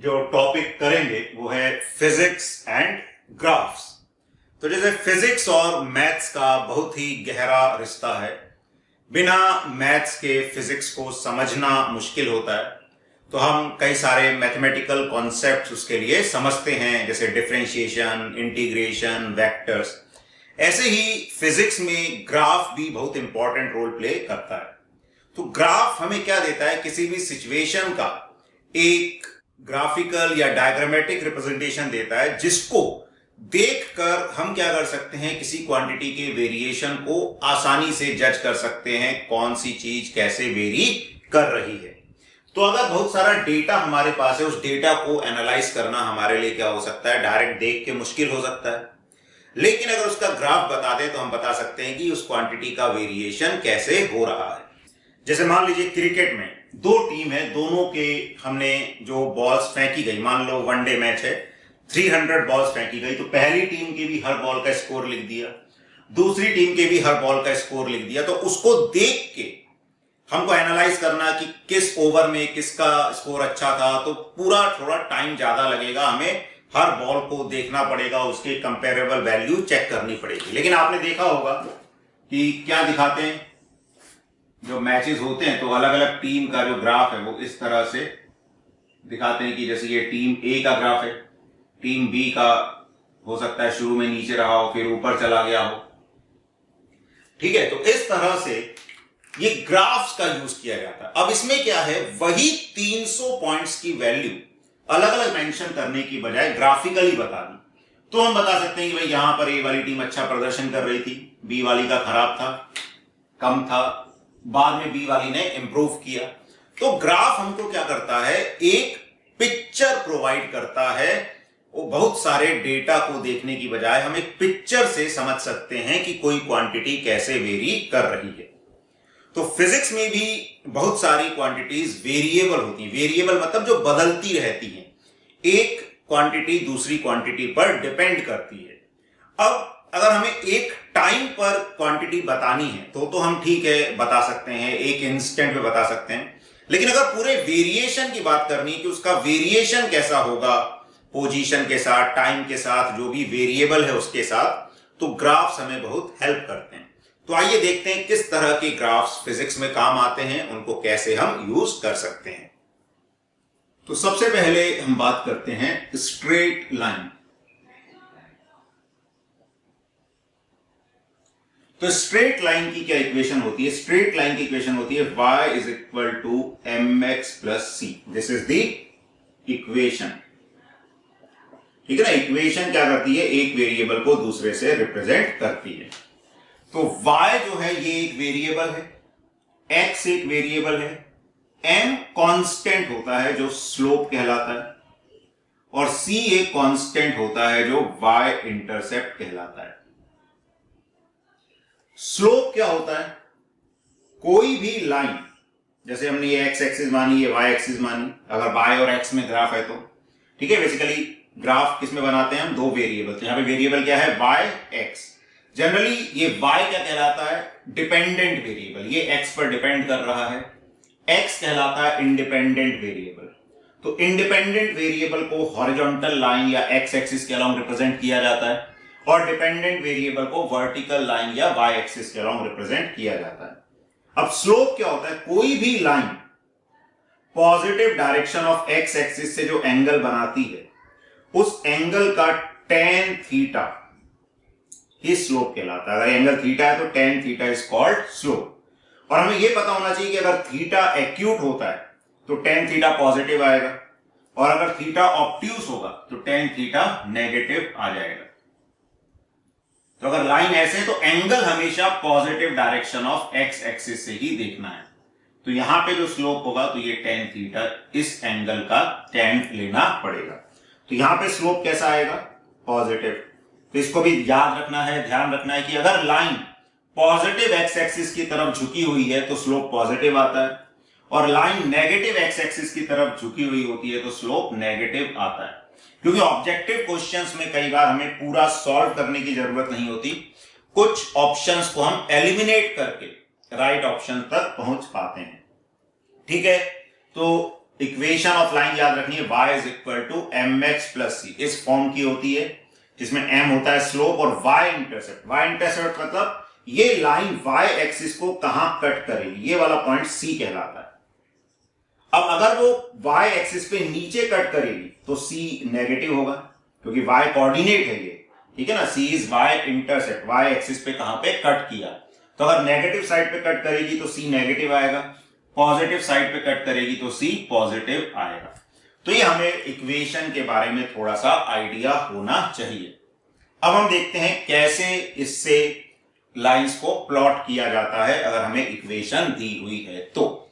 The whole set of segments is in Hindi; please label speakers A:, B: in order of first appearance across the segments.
A: जो टॉपिक करेंगे वो है फिजिक्स एंड ग्राफ्स। तो जैसे फिजिक्स और मैथ्स का बहुत ही गहरा रिश्ता है, बिना मैथ्स के फिजिक्स को समझना मुश्किल होता है। तो हम कई सारे मैथमेटिकल कॉन्सेप्ट्स उसके लिए समझते हैं, जैसे डिफरेंशिएशन, इंटीग्रेशन, वेक्टर्स। ऐसे ही फिजिक्स में ग्राफ भी बहुत इंपॉर्टेंट रोल प्ले करता है। तो ग्राफ हमें क्या देता है? किसी भी सिचुएशन का एक ग्राफिकल या डायग्रामेटिक रिप्रेजेंटेशन देता है, जिसको देखकर हम क्या कर सकते हैं, किसी क्वांटिटी के वेरिएशन को आसानी से जज कर सकते हैं, कौन सी चीज कैसे वेरी कर रही है। तो अगर बहुत सारा डेटा हमारे पास है, उस डेटा को एनालाइज करना हमारे लिए क्या हो सकता है, डायरेक्ट देख के मुश्किल हो सकता है। लेकिन अगर उसका ग्राफ बता दें तो हम बता सकते हैं कि उस क्वांटिटी का वेरिएशन कैसे हो रहा है। जैसे मान लीजिए क्रिकेट में दो टीम है, दोनों के हमने जो बॉल्स फेंकी गई, मान लो वनडे मैच है, 300 बॉल्स फेंकी गई, तो पहली टीम के भी हर बॉल का स्कोर लिख दिया, दूसरी टीम के भी हर बॉल का स्कोर लिख दिया। तो उसको देख के हमको एनालाइज करना कि किस ओवर में किसका स्कोर अच्छा था, तो पूरा थोड़ा टाइम ज्यादा लगेगा, हमें हर बॉल को देखना पड़ेगा, उसके कंपेरेबल वैल्यू चेक करनी पड़ेगी। लेकिन आपने देखा होगा कि क्या दिखाते हैं, जो मैचेस होते हैं तो अलग अलग टीम का जो ग्राफ है वो इस तरह से दिखाते हैं कि जैसे ये टीम ए का ग्राफ है, टीम बी का हो सकता है शुरू में नीचे रहा हो, फिर ऊपर चला गया हो। ठीक है, तो इस तरह से ये ग्राफ्स का यूज किया जाता है। अब इसमें क्या है, वही 300 पॉइंट्स की वैल्यू अलग अलग मेंशन करने की बजाय ग्राफिकली बता दी, तो हम बता सकते हैं कि भाई यहां पर ए वाली टीम अच्छा प्रदर्शन कर रही थी, बी वाली का खराब था, कम था, बाद में बी वाली ने इंप्रूव किया। तो ग्राफ हमको क्या करता है, एक पिक्चर प्रोवाइड करता है। वो बहुत सारे डेटा को देखने की बजाय हम एक पिक्चर से समझ सकते हैं कि कोई क्वांटिटी कैसे वेरी कर रही है। तो फिजिक्स में भी बहुत सारी क्वांटिटीज वेरिएबल होती हैं। वेरिएबल मतलब जो बदलती रहती हैं, एक क्वांटिटी दूसरी क्वांटिटी पर डिपेंड करती है। अब अगर हमें एक टाइम पर क्वांटिटी बतानी है तो हम ठीक है बता सकते हैं, एक इंस्टेंट में बता सकते हैं। लेकिन अगर पूरे वेरिएशन की बात करनी है कि उसका वेरिएशन कैसा होगा, पोजीशन के साथ, टाइम के साथ, जो भी वेरिएबल है उसके साथ, तो ग्राफ्स हमें बहुत हेल्प करते हैं। तो आइए देखते हैं किस तरह के ग्राफ्स फिजिक्स में काम आते हैं, उनको कैसे हम यूज कर सकते हैं। तो सबसे पहले हम बात करते हैं स्ट्रेट लाइन। तो स्ट्रेट लाइन की क्या इक्वेशन होती है? स्ट्रेट लाइन की इक्वेशन होती है y is equal to mx plus C. This is the equation. ठीक है ना, इक्वेशन क्या करती है, एक वेरिएबल को दूसरे से रिप्रेजेंट करती है। तो y जो है ये एक वेरिएबल है, x एक वेरिएबल है, m कांस्टेंट होता है जो स्लोप कहलाता है, और c एक कांस्टेंट होता है जो y इंटरसेप्ट कहलाता है। स्लोप क्या होता है? कोई भी लाइन, जैसे हमने ये x एक्सिस मानी, ये y एक्सिस मानी, अगर y और x में ग्राफ है तो ठीक है। बेसिकली ग्राफ किसमें बनाते हैं हम, दो वेरिएबल। तो यहां पे वेरिएबल क्या है, y x। जनरली ये y क्या कहलाता है, डिपेंडेंट वेरिएबल, ये x पर डिपेंड कर रहा है। x कहलाता है इंडिपेंडेंट वेरिएबल। तो इंडिपेंडेंट वेरिएबल को हॉरिजॉन्टल लाइन या x एक्सिस के अलोंग रिप्रेजेंट किया जाता है, और डिपेंडेंट वेरिएबल को वर्टिकल लाइन या y एक्सिस के अलोंग रिप्रेजेंट किया जाता है। अब स्लोप क्या होता है, कोई भी line positive direction of x axis से जो एंगल बनाती है, उस एंगल का tan थीटा ही स्लोप कहलाता है। अगर एंगल थीटा है तो tan theta is called slope. और हमें यह पता होना चाहिए कि अगर थीटा एक्यूट होता है तो tan थीटा पॉजिटिव आएगा, और अगर थीटा ऑब्ट्यूज होगा तो tan थीटा नेगेटिव आ जाएगा। तो अगर लाइन ऐसे है तो एंगल हमेशा positive direction of x axis से ही देखना है। तो यहां पे जो स्लोप होगा तो ये tan थीटा, इस एंगल का tan लेना पड़ेगा। तो यहां पे स्लोप कैसा आएगा, पॉजिटिव। तो इसको भी याद रखना है, ध्यान रखना है कि अगर लाइन पॉजिटिव x एक्सिस की तरफ झुकी हुई है तो स्लोप पॉजिटिव आता है, और लाइन नेगेटिव x एक्सिस की तरफ झुकी हुई होती है तो स्लोप नेगेटिव आता है। क्योंकि ऑब्जेक्टिव क्वेश्चंस में कई बार हमें पूरा सॉल्व करने की जरूरत नहीं होती, कुछ ऑप्शंस को हम एलिमिनेट करके राइट ऑप्शन तक पहुंच पाते हैं। ठीक है, तो इक्वेशन ऑफ लाइन याद रखनी है, y is equal to m x plus c, इस फॉर्म की होती है जिसमें m होता है स्लोप और y इंटरसेप्ट। y इंटरसेप्ट मतलब ये लाइन y एक्सिस को कहां कट करेगी, ये वाला पॉइंट c कहलाता है। अब अगर वो y एक्सिस पे नीचे कट करेगी तो c नेगेटिव होगा, क्योंकि y कोऑर्डिनेट है ये, ठीक है ना। c is y intercept, y axis पे कहां पे कट किया, तो अगर नेगेटिव साइड पे कट करेगी तो c नेगेटिव आएगा, पॉजिटिव साइड पे कट करेगी तो c पॉजिटिव आएगा। तो ये हमें इक्वेशन के बारे में थोड़ा सा आइडिया होना चाहिए। अब हम देखते हैं कैसे इससे लाइंस को प्लॉट किया जाता है अगर हमें इक्वेशन दी हुई है तो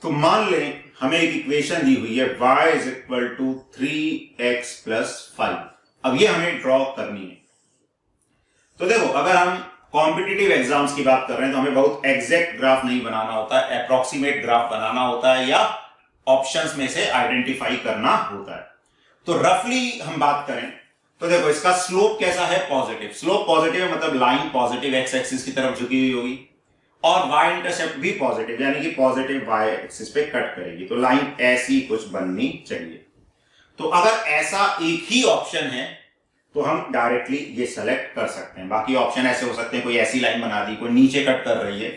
A: मान लें हमें एक इक्वेशन दी हुई है y is equal to 3x plus 5। अब ये हमें ड्रॉ करनी है। तो देखो, अगर हम कॉम्पिटिटिव एग्जाम्स की बात कर रहे हैं तो हमें बहुत एग्जैक्ट ग्राफ नहीं बनाना होता है, अप्रोक्सीमेट ग्राफ बनाना होता है या ऑप्शंस में से आइडेंटिफाई करना होता है। तो रफली हम बात करें तो देखो, इसका स्लोप कैसा है, पॉजिटिव। स्लोप पॉजिटिव मतलब लाइन पॉजिटिव एक्स एक्सिस की तरफ झुकी हुई होगी और y इंटरसेप्ट भी पॉजिटिव, यानी कि पॉजिटिव y एक्सिस पे कट करेगी, तो लाइन ऐसी कुछ बननी चाहिए। तो अगर ऐसा एक ही ऑप्शन है तो हम डायरेक्टली ये सेलेक्ट कर सकते हैं। बाकी ऑप्शन ऐसे हो सकते हैं, कोई ऐसी लाइन बना दी, कोई नीचे कट कर रही है,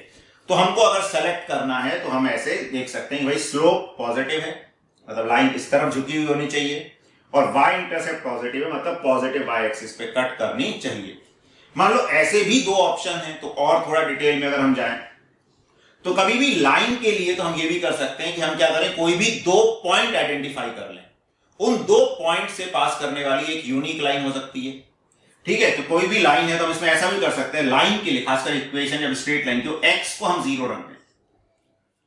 A: तो हमको अगर सेलेक्ट करना है तो हम ऐसे देख सकते हैं कि भाई स्लोप पॉजिटिव है, मतलब लाइन इस तरफ झुकी हुई होनी चाहिए, और y इंटरसेप्ट पॉजिटिव है, मतलब पॉजिटिव y एक्सिस पे कट करनी चाहिए। मान लो ऐसे भी दो ऑप्शन हैं, तो और थोड़ा डिटेल में अगर हम जाएं तो कभी भी लाइन के लिए तो हम ये भी कर सकते हैं कि हम क्या करें, कोई भी दो पॉइंट आइडेंटिफाई कर लें, उन दो पॉइंट से पास करने वाली एक यूनिक लाइन हो सकती है, ठीक है। तो कोई भी लाइन है तो हम इसमें ऐसा भी कर सकते हैं, लाइन के लिए खासकर इक्वेशन जब स्ट्रेट लाइन की, x को हम 0 रख दें,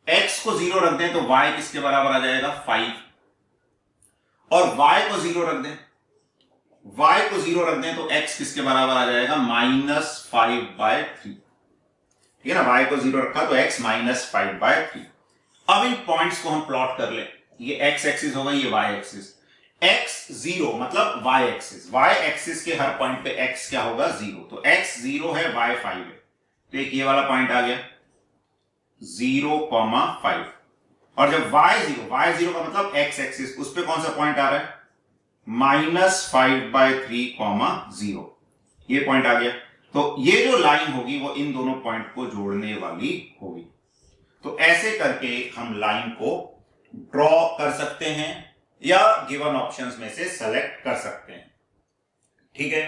A: x को 0 रख दें तो y किसके बराबर आ जाएगा, 5, और y को 0 रख दें, y को 0 रख दें तो x किसके बराबर आ जाएगा, -5/3, ठीक है ना। y को 0 रखा तो x -5/3। अब इन पॉइंट्स को हम प्लॉट कर ले, ये x एक्सिस होगा, ये y एक्सिस। x0 मतलब y एक्सिस के हर पॉइंट पे x क्या होगा, 0, तो x 0 है, y 5 है, तो एक ये वाला पॉइंट आ गया 0,5, और जब y0 का मतलब x एक्सिस, उस पे कौन सा पॉइंट आ रहा है, -5/3, 0, ये पॉइंट आ गया। तो ये जो लाइन होगी वो इन दोनों पॉइंट को जोड़ने वाली होगी। तो ऐसे करके हम लाइन को ड्रॉ कर सकते हैं या गिवन ऑप्शंस में से सेलेक्ट कर सकते हैं, ठीक है।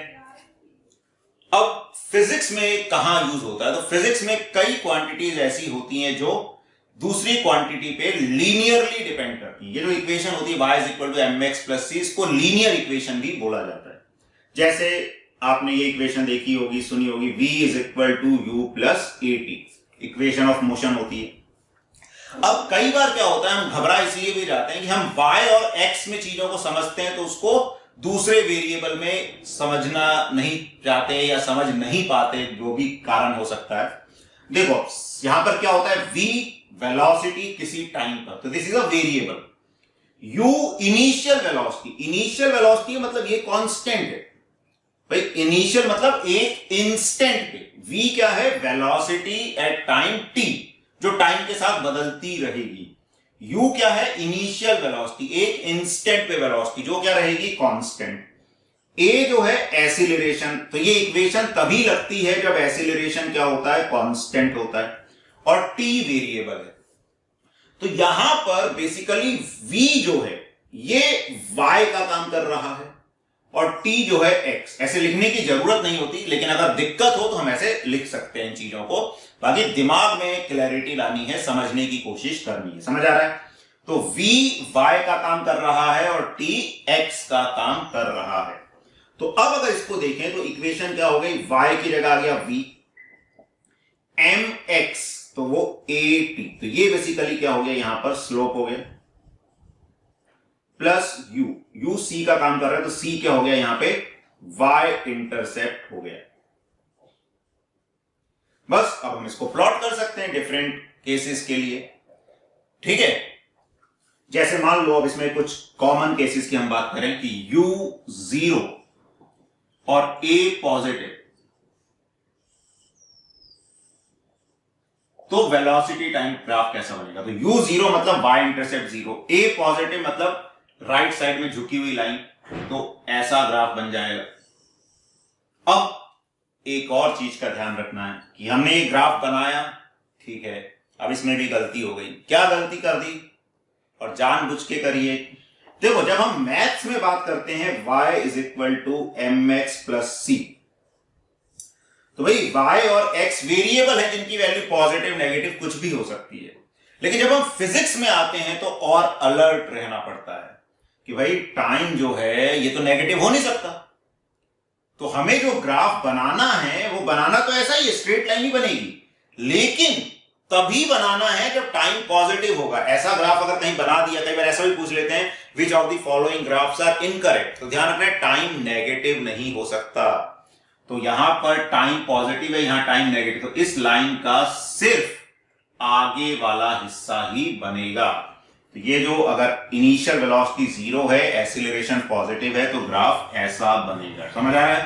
A: अब फिजिक्स में कहां यूज होता है, तो फिजिक्स में कई क्वांटिटीज ऐसी होती हैं जो दूसरी क्वांटिटी पे लीनियरली डिपेंड करती है। ये जो इक्वेशन होती है y is equal to m x plus c, इसको लीनियर इक्वेशन भी बोला जाता है। जैसे आपने ये इक्वेशन देखी होगी, सुनी होगी, v is equal to U plus A T, equation of motion होती है। अब कई बार क्या होता है, हम घबरा इसलिए भी जाते हैं कि हम y और x में चीजों को समझते हैं तो उसको दूसरे वेरिएबल में समझना नहीं चाहते या समझ नहीं पाते, जो भी कारण हो सकता है। देखो यहां पर क्या होता है, v वेलोसिटी किसी टाइम पर, तो this is a variable. u initial velocity मतलब ये कांस्टेंट है भाई, इनिशियल मतलब एक इंस्टेंट पे, v क्या है, वेलोसिटी एट टाइम t, जो टाइम के साथ बदलती रहेगी। u क्या है, इनिशियल वेलोसिटी, एक इंस्टेंट पे वेलोसिटी, जो क्या रहेगी, कांस्टेंट। a जो है एक्सीलरेशन, तो ये इक्वेशन तभी लगती है जब एक्सीलरेशन क्या होता है, कांस्टेंट होता है, और t वेरिएबल है। तो यहां पर बेसिकली v जो है ये y का काम कर रहा है और t जो है x। ऐसे लिखने की जरूरत नहीं होती, लेकिन अगर दिक्कत हो तो हम ऐसे लिख सकते हैं इन चीजों को। बाकी दिमाग में क्लैरिटी लानी है, समझने की कोशिश करनी है, समझ आ रहा है। तो v y का काम कर रहा है और t x का काम कर रहा है। तो अब अगर इसको देखें तो इक्वेशन क्या हो गई, y की जगह आ गया v, mx तो वो at, तो ये बेसिकली क्या हो गया, यहां पर स्लोप हो गया, प्लस u c का काम कर रहा है, तो c क्या हो गया यहां पे, y इंटरसेप्ट हो गया। बस अब हम इसको प्लॉट कर सकते हैं डिफरेंट केसेस के लिए, ठीक है। जैसे मान लो अब इसमें कुछ कॉमन केसेस की हम बात करें कि u 0 और a पॉजिटिव, तो वेलोसिटी टाइम ग्राफ कैसा बनेगा? तो u जीरो मतलब y intercept zero, a positive मतलब राइट साइड में झुकी हुई लाइन, तो ऐसा ग्राफ बन जाएगा। अब एक और चीज का ध्यान रखना है कि हमने ये ग्राफ बनाया, ठीक है, अब इसमें भी गलती हो गई। क्या गलती कर दी और जानबूझ के करिए? देखो, जब हम मैथ्स में बात करते हैं y is equal to mx plus c, तो भाई y और x वेरिएबल है जिनकी वैल्यू पॉजिटिव नेगेटिव कुछ भी हो सकती है। लेकिन जब हम फिजिक्स में आते हैं तो और अलर्ट रहना पड़ता है कि भाई टाइम जो है ये तो नेगेटिव हो नहीं सकता। तो हमें जो ग्राफ बनाना है वो बनाना तो ऐसा ही स्ट्रेट लाइन ही बनेगी, लेकिन तभी बनाना है जब टाइम पॉजिटिव होगा। ऐसा ग्राफ अगर कहीं बना दिया, कई बार ऐसा भी पूछ लेते हैं which of the following graphs are incorrect, तो ध्यान रखना है टाइम नेगेटिव नहीं हो सकता। तो यहां पर टाइम पॉजिटिव है, यहां टाइम नेगेटिव, तो इस लाइन का सिर्फ आगे वाला हिस्सा ही बनेगा। तो ये जो अगर इनिशियल वेलोसिटी जीरो है, एक्सीलरेशन पॉजिटिव है, तो ग्राफ ऐसा बनेगा। समझ आ रहा है?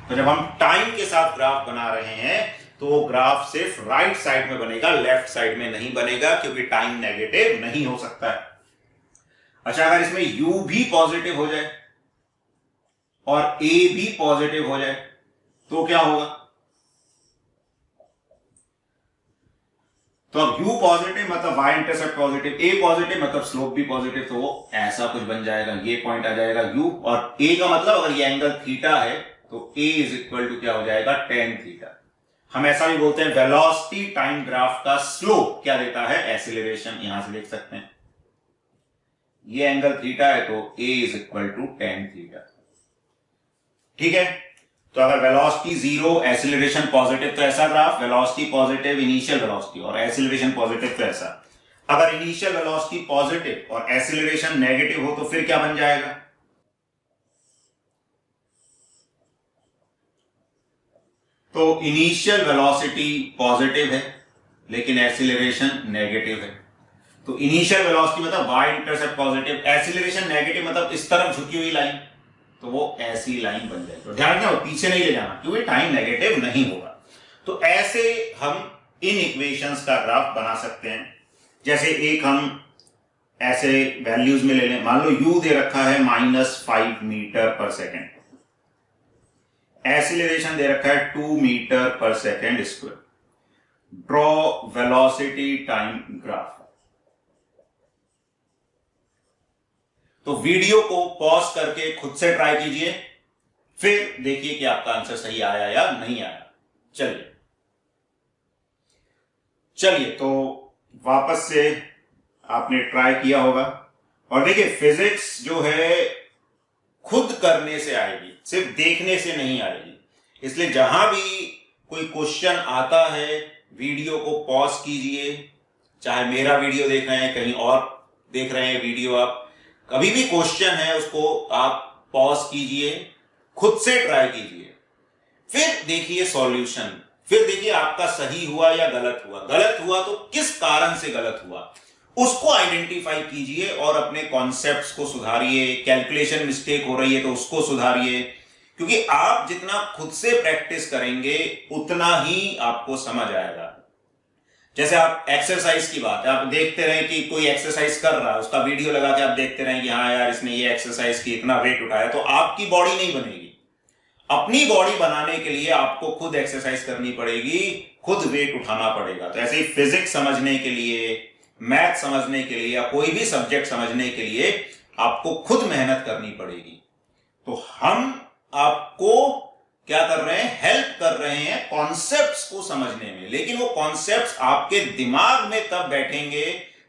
A: तो जब हम टाइम के साथ ग्राफ बना रहे हैं तो ग्राफ सिर्फ राइट साइड में बनेगा, लेफ्ट साइड में नहीं बनेगा, क्योंकि टाइम नेगेटिव नहीं हो सकता है। अच्छा, अगर इसमें u भी पॉजिटिव हो जाए और a भी पॉजिटिव हो जाए तो क्या होगा? तो अब u पॉजिटिव मतलब y intercept positive, a positive मतलब स्लोप भी पॉजिटिव, तो वो ऐसा कुछ बन जाएगा। ये पॉइंट आ जाएगा u, और a का मतलब अगर ये एंगल थीटा है तो a इज इक्वल टू क्या हो जाएगा? tan theta. हम ऐसा भी बोलते हैं वेलोसिटी टाइम ग्राफ का स्लोप क्या देता है? एक्सीलरेशन। यहां से देख सकते हैं ये एंगल थीटा है तो a is equal to tan theta. ठीक है, तो अगर वेलोसिटी जीरो, एक्सीलरेशन पॉजिटिव, तो ऐसा graph, velocity positive initial velocity और एक्सीलरेशन पॉजिटिव तो ऐसा। अगर इनिशियल वेलोसिटी पॉजिटिव और एक्सीलरेशन नेगेटिव हो तो फिर क्या बन जाएगा? तो इनिशियल वेलोसिटी पॉजिटिव है लेकिन एक्सीलरेशन नेगेटिव है, तो इनिशियल वेलोसिटी मतलब y intercept positive, acceleration negative मतलब इस तरफ झुकी हुई लाइन, तो वो ऐसी लाइन बन जाएगी। तो ध्यान रखना पीछे नहीं ले जाना, क्योंकि टाइम नेगेटिव नहीं होगा। तो ऐसे हम इन इक्वेशंस का ग्राफ बना सकते हैं। जैसे एक हम ऐसे वैल्यूज में ले लें, मान लो u दे रखा है -5 मीटर पर सेकेंड, एक्सीलरेशन दे रखा है 2 मीटर पर second square. Draw velocity time graph. तो वीडियो को पॉज करके खुद से ट्राई कीजिए, फिर देखिए कि आपका आंसर सही आया या नहीं आया। चलिए तो वापस से आपने ट्राई किया होगा, और देखिए फिजिक्स जो है खुद करने से आएगी, सिर्फ देखने से नहीं आएगी। इसलिए जहां भी कोई क्वेश्चन आता है वीडियो को पॉज कीजिए, चाहे मेरा वीडियो देख रहे हैं, कहीं और देख रहे हैं वीडियो, आप कभी भी क्वेश्चन है उसको आप पॉज कीजिए, खुद से ट्राई कीजिए, फिर देखिए सॉल्यूशन, फिर देखिए आपका सही हुआ या गलत हुआ। गलत हुआ तो किस कारण से गलत हुआ उसको आइडेंटिफाई कीजिए और अपने कॉन्सेप्ट्स को सुधारिए। कैलकुलेशन मिस्टेक हो रही है तो उसको सुधारिए, क्योंकि आप जितना खुद से प्रैक्टिस करेंगे उतना ही आपको समझ आएगा। जैसे आप एक्सरसाइज की बात है, आप देखते रहे कि कोई एक्सरसाइज कर रहा है, उसका वीडियो लगा के आप देखते रहे कि हाँ यार इसने ये एक्सरसाइज की, इतना वेट उठाया, तो आपकी बॉडी नहीं बनेगी। अपनी बॉडी बनाने के लिए आपको खुद एक्सरसाइज करनी पड़ेगी, खुद वेट उठाना पड़ेगा। तो ऐसे ही फिजिक्स समझने के लिए, मैथ समझने के लिए, या कोई भी सब्जेक्ट समझने के लिए आपको खुद मेहनत करनी पड़ेगी। तो हम आपको क्या कर रहे हैं? हेल्प कर रहे हैं कॉन्सेप्ट्स को समझने में, लेकिन वो कॉन्सेप्ट्स आपके दिमाग में तब बैठेंगे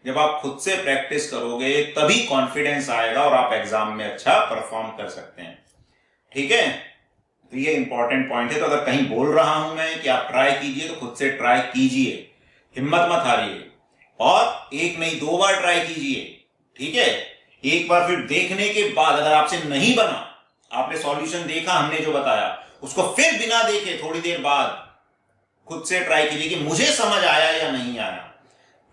A: जब आप खुद से प्रैक्टिस करोगे, तभी कॉन्फिडेंस आएगा और आप एग्जाम में अच्छा परफॉर्म कर सकते हैं। ठीक है, तो ये इंपॉर्टेंट पॉइंट है। तो अगर कहीं बोल रहा हूं मैं कि आप ट्राई कीजिए, तो खुद से ट्राई कीजिए, हिम्मत मत हारिए, और एक नहीं 2 बार ट्राई कीजिए। ठीक है, एक बार फिर देखने के बाद अगर आपसे नहीं बना, आपने सॉल्यूशन देखा हमने जो बताया, उसको फिर बिना देखे थोड़ी देर बाद खुद से ट्राई कीजिए कि मुझे समझ आया या नहीं आया।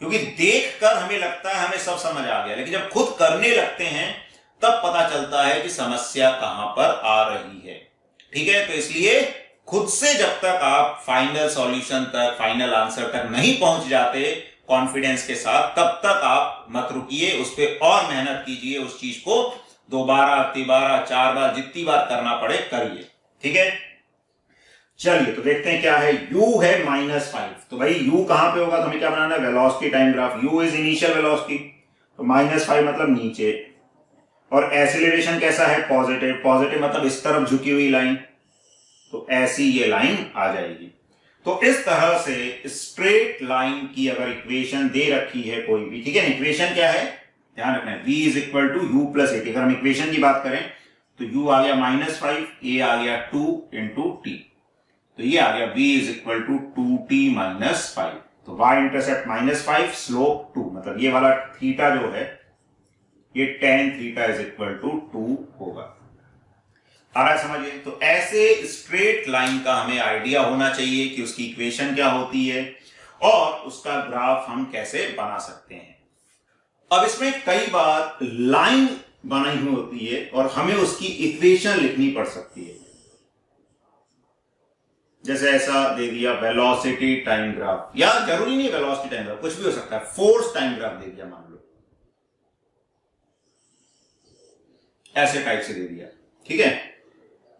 A: क्योंकि देखकर हमें लगता है हमें सब समझ आ गया, लेकिन जब खुद करने लगते हैं तब पता चलता है कि समस्या कहां पर आ रही है। ठीक है, तो इसलिए खुद से जब तक आप फाइनल सॉल्यूशन तक, फाइनल आंसर तक नहीं पहुंच जाते कॉन्फिडेंस के साथ, तब तक आप मत रुकिए, उस पर और मेहनत कीजिए, उस चीज को 2 बार 3 बार 4 बार जितनी बार करना पड़े करिए। ठीक है, चलिए तो देखते हैं क्या है। u है -5, तो भाई u कहां पे होगा, तो हमें क्या बनाना है, velocity time graph. u is initial velocity, तो -5 मतलब नीचे, और एक्सीलरेशन कैसा है, पॉजिटिव। पॉजिटिव मतलब इस तरफ झुकी हुई लाइन, तो ऐसी ये लाइन आ जाएगी। तो इस तरह से स्ट्रेट लाइन की अगर इक्वेशन दे रखी है कोई भी, ठीक है ना, इक्वेशन क्या है ध्यान रखना है, v is equal to u plus 80। अगर हम इक्वेशन की बात करें तो u आ गया -5, a आ गया 2 इंटू टी, तो ये आ गया v is equal to 2t minus 5। तो y इंटरसेप्ट -5, स्लोप 2, मतलब ये वाला थीटा जो है ये tan theta is equal to 2 होगा। आ रहा है समझिए। तो ऐसे स्ट्रेट लाइन का हमें आइडिया होना चाहिए कि उसकी इक्वेशन क्या होती है और उसका ग्राफ हम कैसे बना सकते हैं। अब इसमें कई बार लाइन बनाई हुई होती है और हमें उसकी इक्वेशन लिखनी पड़ सकती है। जैसे ऐसा दे दिया वेलोसिटी टाइम ग्राफ, या जरूरी नहीं वेलोसिटी टाइम ग्राफ, कुछ भी हो सकता है, फोर्स टाइम ग्राफ दे दिया मान लो, ऐसे टाइप से दे दिया, ठीक है,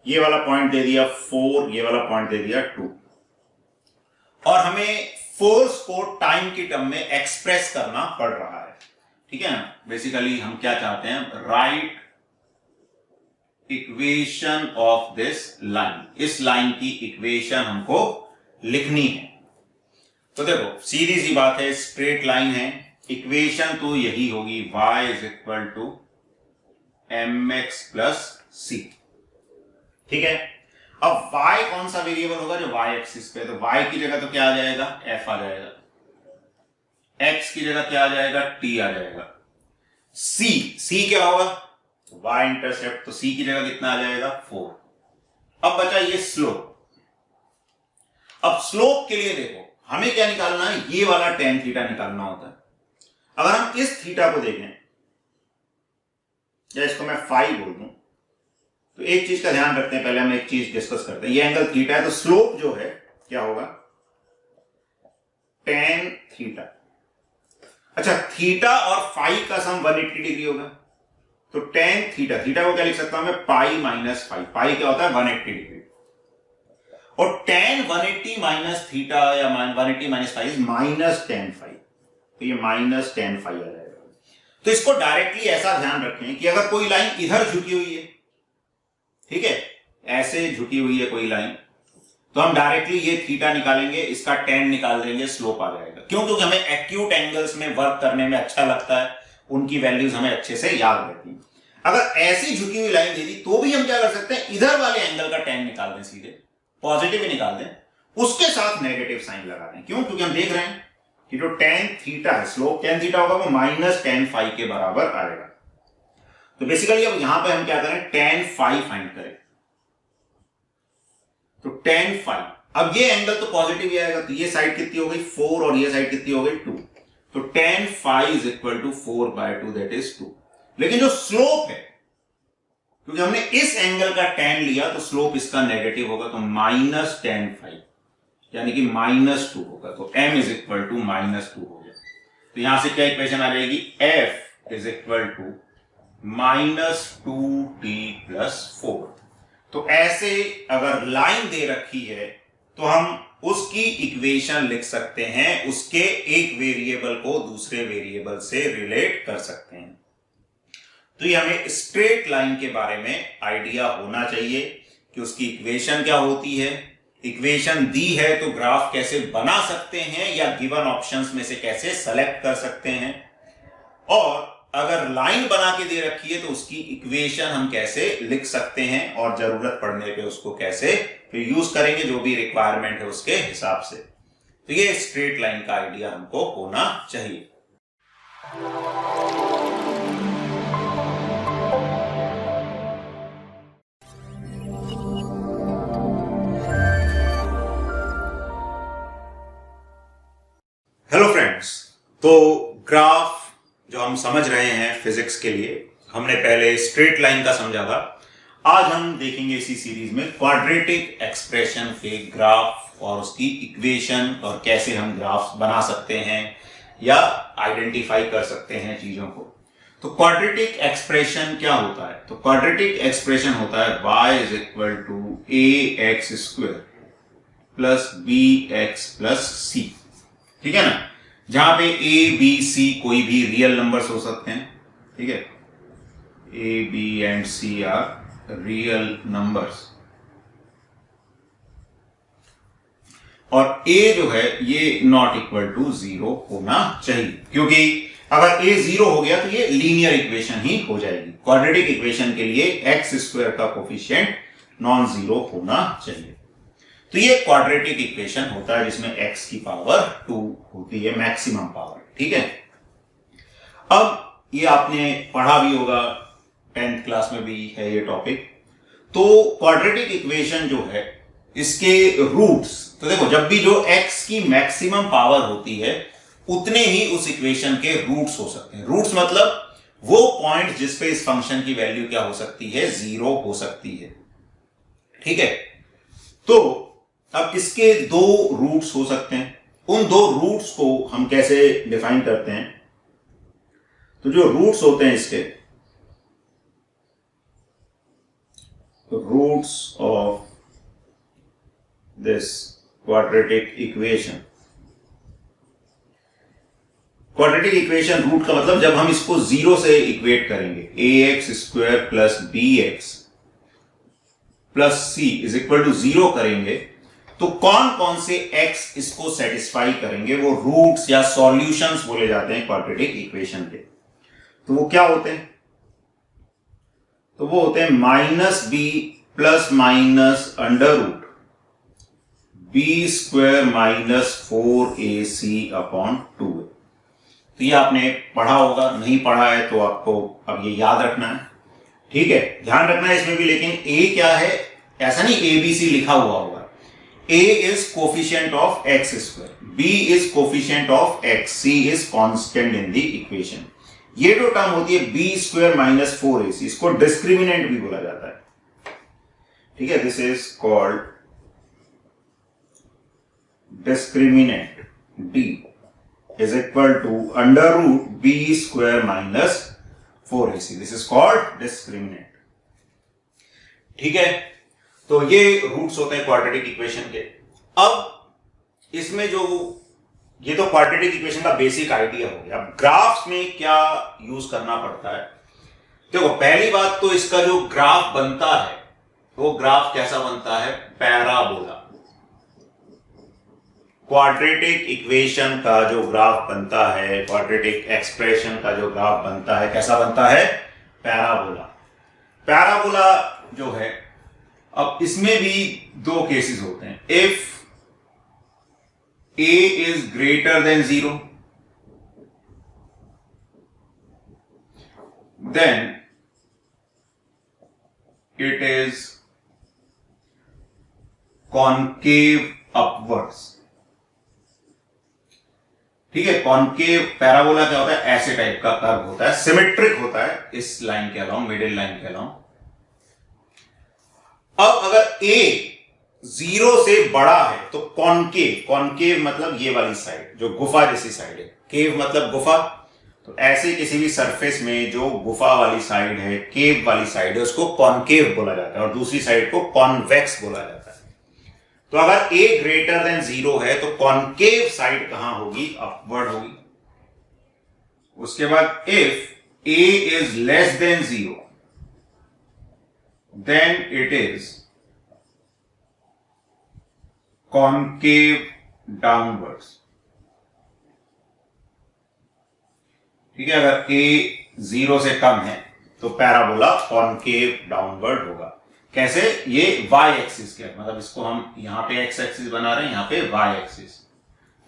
A: ये वाला पॉइंट दे दिया 4, ये वाला पॉइंट दे दिया 2, और हमें फोर्स को टाइम की टर्म में एक्सप्रेस करना पड़ रहा है। ठीक है, बेसिकली हम क्या चाहते हैं, right equation of this line, इस लाइन की इक्वेशन हमको लिखनी है। तो देखो सीधी सी बात है, स्ट्रेट लाइन है, इक्वेशन तो यही होगी, y is equal to mx plus c. ठीक है, अब y कौन सा वेरिएबल होगा जो y एक्सिस पे, तो y की जगह तो क्या आ जाएगा, f आ जाएगा, x की जगह क्या आ जाएगा, t आ जाएगा, c क्या होगा, y इंटरसेप्ट, तो c की जगह कितना आ जाएगा 4। अब बचा ये स्लोप। अब स्लोप के लिए देखो हमें क्या निकालना है, ये वाला tan थीटा निकालना होता है। अगर हम इस थीटा को देखें, या इसको मैं फाई बोल दूं, तो एक चीज का ध्यान रखते हैं, पहले हम एक चीज डिस्कस करते हैं, ये एंगल थीटा है, तो स्लोप जो है क्या होगा, tan थीटा। अच्छा, थीटा और फाई का सम 180 डिग्री होगा, तो tan थीटा, थीटा को क्या लिख सकता हूं मैं, पाई माइनस फाई, पाई क्या होता है 180 डिग्री, और tan 180 माइनस थीटा या 180 minus phi is minus tan phi, तो ये माइनस tan फाई आ जाएगा। तो इसको डायरेक्टली ऐसा ध्यान रखें कि अगर कोई लाइन इधर झुकी हुई है, ठीक है, ऐसे झुकी हुई है कोई लाइन, तो हम डायरेक्टली ये थीटा निकालेंगे, इसका tan निकाल देंगे, स्लोप आ जाएगा। क्यों, क्योंकि हमें एक्यूट एंगल्स में वर्क करने में अच्छा लगता है, उनकी वैल्यूज हमें अच्छे से याद रहती है। अगर ऐसी झुकी हुई लाइन दे दी तो भी हम क्या कर सकते हैं, इधर वाले एंगल का tan निकाल दें, सीधे पॉजिटिव ही निकाल दें, उसके साथ नेगेटिव साइन लगा दें। क्यों, क्योंकि हम देख रहे हैं कि जो tan थीटा है, स्लोप tan थीटा होगा, वो माइनस tan फाई के बराबर आएगा। तो बेसिकली अब यहां पे हम क्या करें, tan फाई फाइंड करें, तो tan फाई, अब ये एंगल तो पॉजिटिव ही आएगा, तो ये साइड कितनी हो गई 4 और ये साइड कितनी हो गई 2, तो tan phi is equal to 4/2, that is 2। लेकिन जो स्लोप है, क्योंकि हमने इस एंगल का tan लिया तो स्लोप इसका नेगेटिव होगा, तो माइनस tan फाई, यानी कि -2 होगा, तो m इज इक्वल टू -2 हो गया। तो यहां से क्या इक्वेशन आ जाएगी, f is equal to -2t plus 4। तो ऐसे अगर लाइन दे रखी है तो हम उसकी इक्वेशन लिख सकते हैं, उसके एक वेरिएबल को दूसरे वेरिएबल से रिलेट कर सकते हैं। तो ये हमें स्ट्रेट लाइन के बारे में आइडिया होना चाहिए कि उसकी इक्वेशन क्या होती है, इक्वेशन दी है तो ग्राफ कैसे बना सकते हैं या गिवन ऑप्शंस में से कैसे सेलेक्ट कर सकते हैं, और अगर लाइन बना के दे रखी है तो उसकी इक्वेशन हम कैसे लिख सकते हैं, और जरूरत पड़ने पे उसको कैसे फिर यूज करेंगे, जो भी रिक्वायरमेंट है उसके हिसाब से। तो ये स्ट्रेट लाइन का आइडिया हमको होना चाहिए। हेलो फ्रेंड्स, तो ग्राफ जो हम समझ रहे हैं फिजिक्स के लिए, हमने पहले स्ट्रेट लाइन का समझा था, आज हम देखेंगे इसी सीरीज में क्वाड्रेटिक एक्सप्रेशन के ग्राफ और उसकी इक्वेशन और कैसे हम ग्राफ्स बना सकते हैं या आइडेंटिफाई कर सकते हैं चीजों को। तो क्वाड्रेटिक एक्सप्रेशन क्या होता है? तो क्वाड्रेटिक एक्सप्रेशन होता है y is equal to ax square plus bx plus c। ठीक है ना, जहां पे a b c कोई भी रियल नंबर्स हो सकते हैं। ठीक है, a b and c are real numbers और a जो है ये नॉट इक्वल टू 0 होना चाहिए, क्योंकि अगर a 0 हो गया तो ये लीनियर इक्वेशन ही हो जाएगी। क्वाड्रेटिक इक्वेशन के लिए एक्स स्क्वायर का कोफिशिएंट नॉन जीरो होना चाहिए। तो ये क्वाड्रेटिक इक्वेशन होता है जिसमें x की पावर 2 होती है, मैक्सिमम पावर। ठीक है, अब ये आपने पढ़ा भी होगा, 10th क्लास में भी है ये टॉपिक। तो क्वाड्रेटिक इक्वेशन जो है इसके रूट्स, तो देखो जब भी जो x की मैक्सिमम पावर होती है उतने ही उस इक्वेशन के रूट्स हो सकते हैं। रूट्स मतलब वो पॉइंट जिस पे इस फंक्शन की वैल्यू क्या हो सकती है, 0 हो सकती है। ठीक है, तो अब इसके दो रूट्स हो सकते हैं। उन दो रूट्स को हम कैसे डिफाइन करते हैं? तो जो रूट्स होते हैं इसके, roots of this quadratic equation. Quadratic equation root का मतलब जब हम इसको 0 से इक्वेट करेंगे, ax square plus bx plus c is equal to 0 करेंगे, तो कौन कौन से x इसको सेटिस्फाई करेंगे, वो रूट्स या सॉल्यूशंस बोले जाते हैं क्वाड्रेटिक इक्वेशन के। तो वो क्या होते हैं? तो वो होते हैं minus B plus minus under root B square minus 4ac upon 2। तो ये आपने पढ़ा होगा, नहीं पढ़ा है तो आपको अब ये याद रखना है। ठीक है, ध्यान रखना है इसमें भी। लेकिन a क्या है, ऐसा नहीं ABC लिखा हुआ होगा। a is coefficient of x square, b is coefficient of x, c is constant in the equation. ये जो टर्म होती है b स्क्वायर माइनस 4ac, इसको डिस्क्रिमिनेंट भी बोला जाता है। ठीक है, this is called discriminant. d is equal to under root b square minus 4ac. This is called discriminant. ठीक है, तो ये रूट्स होते हैं क्वाड्रेटिक इक्वेशन के। अब इसमें जो ये तो क्वाड्रेटिक इक्वेशन का बेसिक आइडिया हो गया। अब ग्राफ्स में क्या यूज करना पड़ता है? देखो, पहली बात तो इसका जो ग्राफ बनता है वो ग्राफ कैसा बनता है? पैराबोला। क्वाड्रेटिक इक्वेशन का जो ग्राफ बनता है, क्वाड्रेटिक एक्सप्रेशन का जो ग्राफ बनता है, कैसा बनता है? पैराबोला। पैराबोला जो है, अब इसमें भी दो केसेस होते हैं। If a is greater than 0 then it is concave upwards. ठीक है, कॉनकेव पैराबोला क्या होता है? ऐसे टाइप का कर्व होता है, सिमेट्रिक होता है इस लाइन के अलोंग, मिडिल लाइन के अलोंग। अब अगर a 0 से बड़ा है तो कॉनकेव, कॉनकेव मतलब ये वाली साइड जो गुफा जैसी साइड है, केव मतलब गुफा। तो ऐसे किसी भी सरफेस में जो गुफा वाली साइड है, केव वाली साइड है, उसको कॉनकेव बोला जाता है और दूसरी साइड को कॉन्वेक्स बोला जाता है। तो अगर a ग्रेटर देन 0 है तो कॉनकेव साइड कहां होगी? अपवर्ड होगी। उसके बाद if a is less than 0 then it is concave downwards. ठीक है, अगर a 0 से कम है तो पैराबोला कॉनकेव डाउनवर्ड होगा। कैसे? ये y एक्सिस के, मतलब इसको हम यहां पे x एक्सिस बना रहे हैं, यहां पे y एक्सिस।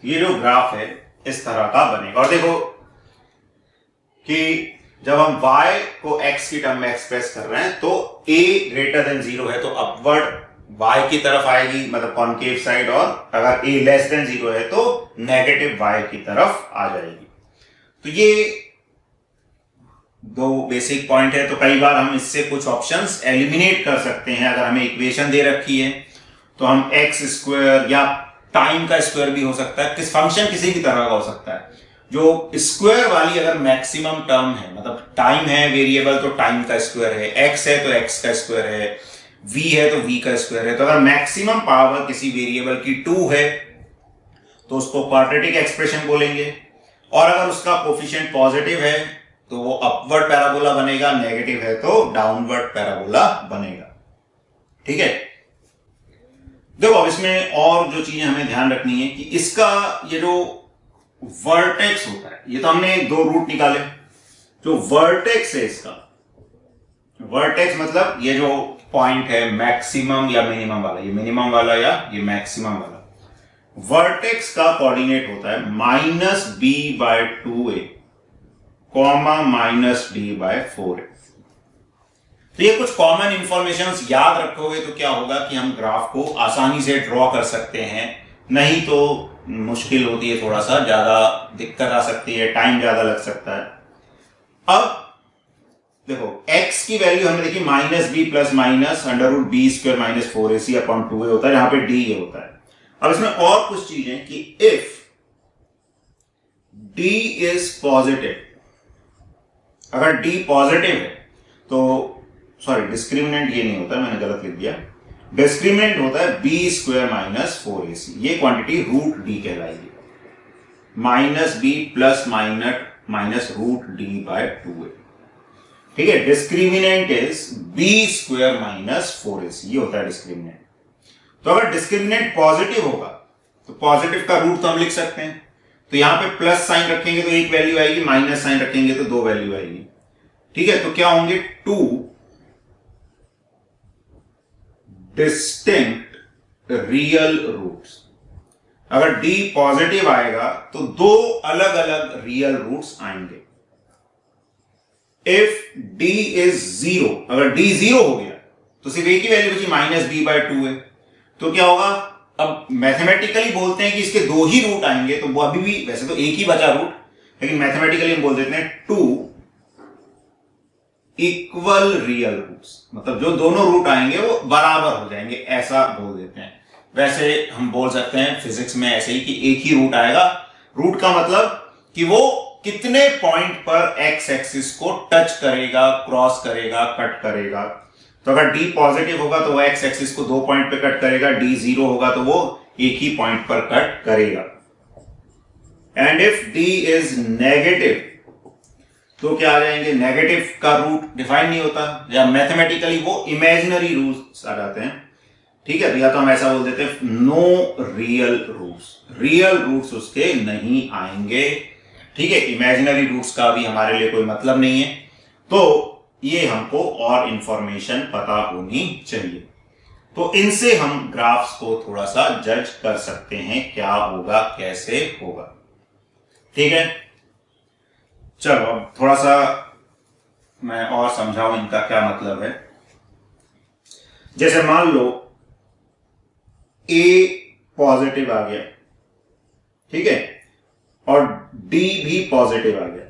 A: ये जो ग्राफ है इस तरह का बनेगा। और देखो कि जब हम y को x की टर्म में एक्सप्रेस कर रहे हैं तो a ग्रेटर देन 0 है तो अपवर्ड y की तरफ आएगी, मतलब कॉनकेव साइड, और अगर a लेस देन 0 है तो नेगेटिव y की तरफ आ जाएगी। तो ये दो बेसिक पॉइंट है, तो कई बार हम इससे कुछ ऑप्शंस एलिमिनेट कर सकते हैं। अगर हमें इक्वेशन दे रखी है तो हम एक्स स्क्वायर या टाइम का स्क्वायर भी हो सकता है, किस फंक्शन किसी भी तरह का हो सकता है। जो स्क्वायर वाली अगर मैक्सिमम टर्म है, मतलब टाइम है वेरिएबल तो टाइम का स्क्वायर है, एक्स है तो एक्स का स्क्वायर है, वी है तो वी का स्क्वायर है। तो अगर मैक्सिमम पावर किसी वेरिएबल की 2 है तो उसको क्वाड्रेटिक एक्सप्रेशन बोलेंगे, और अगर उसका कोफिशिएंट पॉजिटिव है तो वो अपवर्ड पैराबोला बनेगा, नेगेटिव है तो डाउनवर्ड पैराबोला बनेगा। ठीक है, देखो अब इसमें और जो चीजें हमें ध्यान रखनी है कि इसका ये जो वर्टेक्स होता है, ये तो हमने दो रूट निकाले, जो वर्टेक्स है इसका, वर्टेक्स मतलब ये जो पॉइंट है मैक्सिमम या मिनिमम वाला, ये मिनिमम वाला या ये मैक्सिमम वाला, वर्टेक्स का कोऑर्डिनेट होता है -b/2a, -d/4a। तो ये कुछ कॉमन इंफॉर्मेशन याद रखोगे तो क्या होगा कि हम ग्राफ को आसानी से ड्रॉ कर सकते हैं, नहीं तो मुश्किल होती है, थोड़ा सा ज्यादा दिक्कत आ सकती है, टाइम ज्यादा लग सकता है। अब देखो x की वैल्यू हमने देखी -b plus minus √b² -4ac/2a होता है, जहां पे d ये होता है। अब इसमें और कुछ चीजें कि इफ d इज पॉजिटिव, अगर d पॉजिटिव है तो सॉरी डिस्क्रिमिनेंट ये नहीं होता, मैंने गलत लिख दिया, डिस्क्रिमिनेंट होता है b² -4ac, ये क्वांटिटी √d कहलाएगी, -b प्लस माइनस √d/2a। ठीक है, डिस्क्रिमिनेंट इज b² -4ac, ये होता है डिस्क्रिमिनेंट। तो अगर डिस्क्रिमिनेंट पॉजिटिव होगा तो पॉजिटिव का रूट तो हम लिख सकते हैं, तो यहां पे प्लस साइन रखेंगे तो एक वैल्यू आएगी, माइनस साइन रखेंगे तो दो वैल्यू आएगी। ठीक है, तो क्या होंगे 2 डिस्टिंक्ट रियल रूट्स। अगर d पॉजिटिव आएगा तो दो अलग अलग रियल रूट्स आएंगे। इफ d इज 0, अगर d 0 हो गया तो सिर्फ एक ही वैल्यू बची -b/2 है, तो क्या होगा, अब मैथमेटिकली बोलते हैं कि इसके दो ही रूट आएंगे, तो वो अभी भी वैसे तो एक ही बचा रूट, लेकिन मैथमेटिकली हम बोल देते हैं 2 इक्वल रियल रूट्स, मतलब जो दोनों रूट आएंगे वो बराबर हो जाएंगे, ऐसा बोल देते हैं। वैसे हम बोल सकते हैं फिजिक्स में ऐसे ही कि एक ही रूट आएगा। रूट का मतलब कि वो कितने पॉइंट पर एक्स एक्सिस को टच करेगा, क्रॉस करेगा, कट करेगा। तो अगर d पॉजिटिव होगा तो वो एक्स एक्सिस को 2 पॉइंट पे कट करेगा, d 0 होगा तो वो एक ही पॉइंट पर कट करेगा। And if d is negative तो क्या आ जाएंगे, नेगेटिव का रूट डिफाइन नहीं होता, या मैथमेटिकली वो इमेजिनरी रूट्स आ जाते हैं। ठीक है, तो या तो हम ऐसा बोल देते हैं no real roots, real roots उसके नहीं आएंगे। ठीक है, इमेजिनरी रूट्स का भी हमारे लिए कोई मतलब नहीं है, तो ये हमको और इंफॉर्मेशन पता होनी चाहिए। तो इनसे हम ग्राफ्स को थोड़ा सा जज कर सकते हैं क्या होगा, कैसे होगा। ठीक है, चलो अब थोड़ा सा मैं और समझाऊं इनका क्या मतलब है। जैसे मान लो a पॉजिटिव आ गया, ठीक है, और d भी पॉजिटिव आ गया,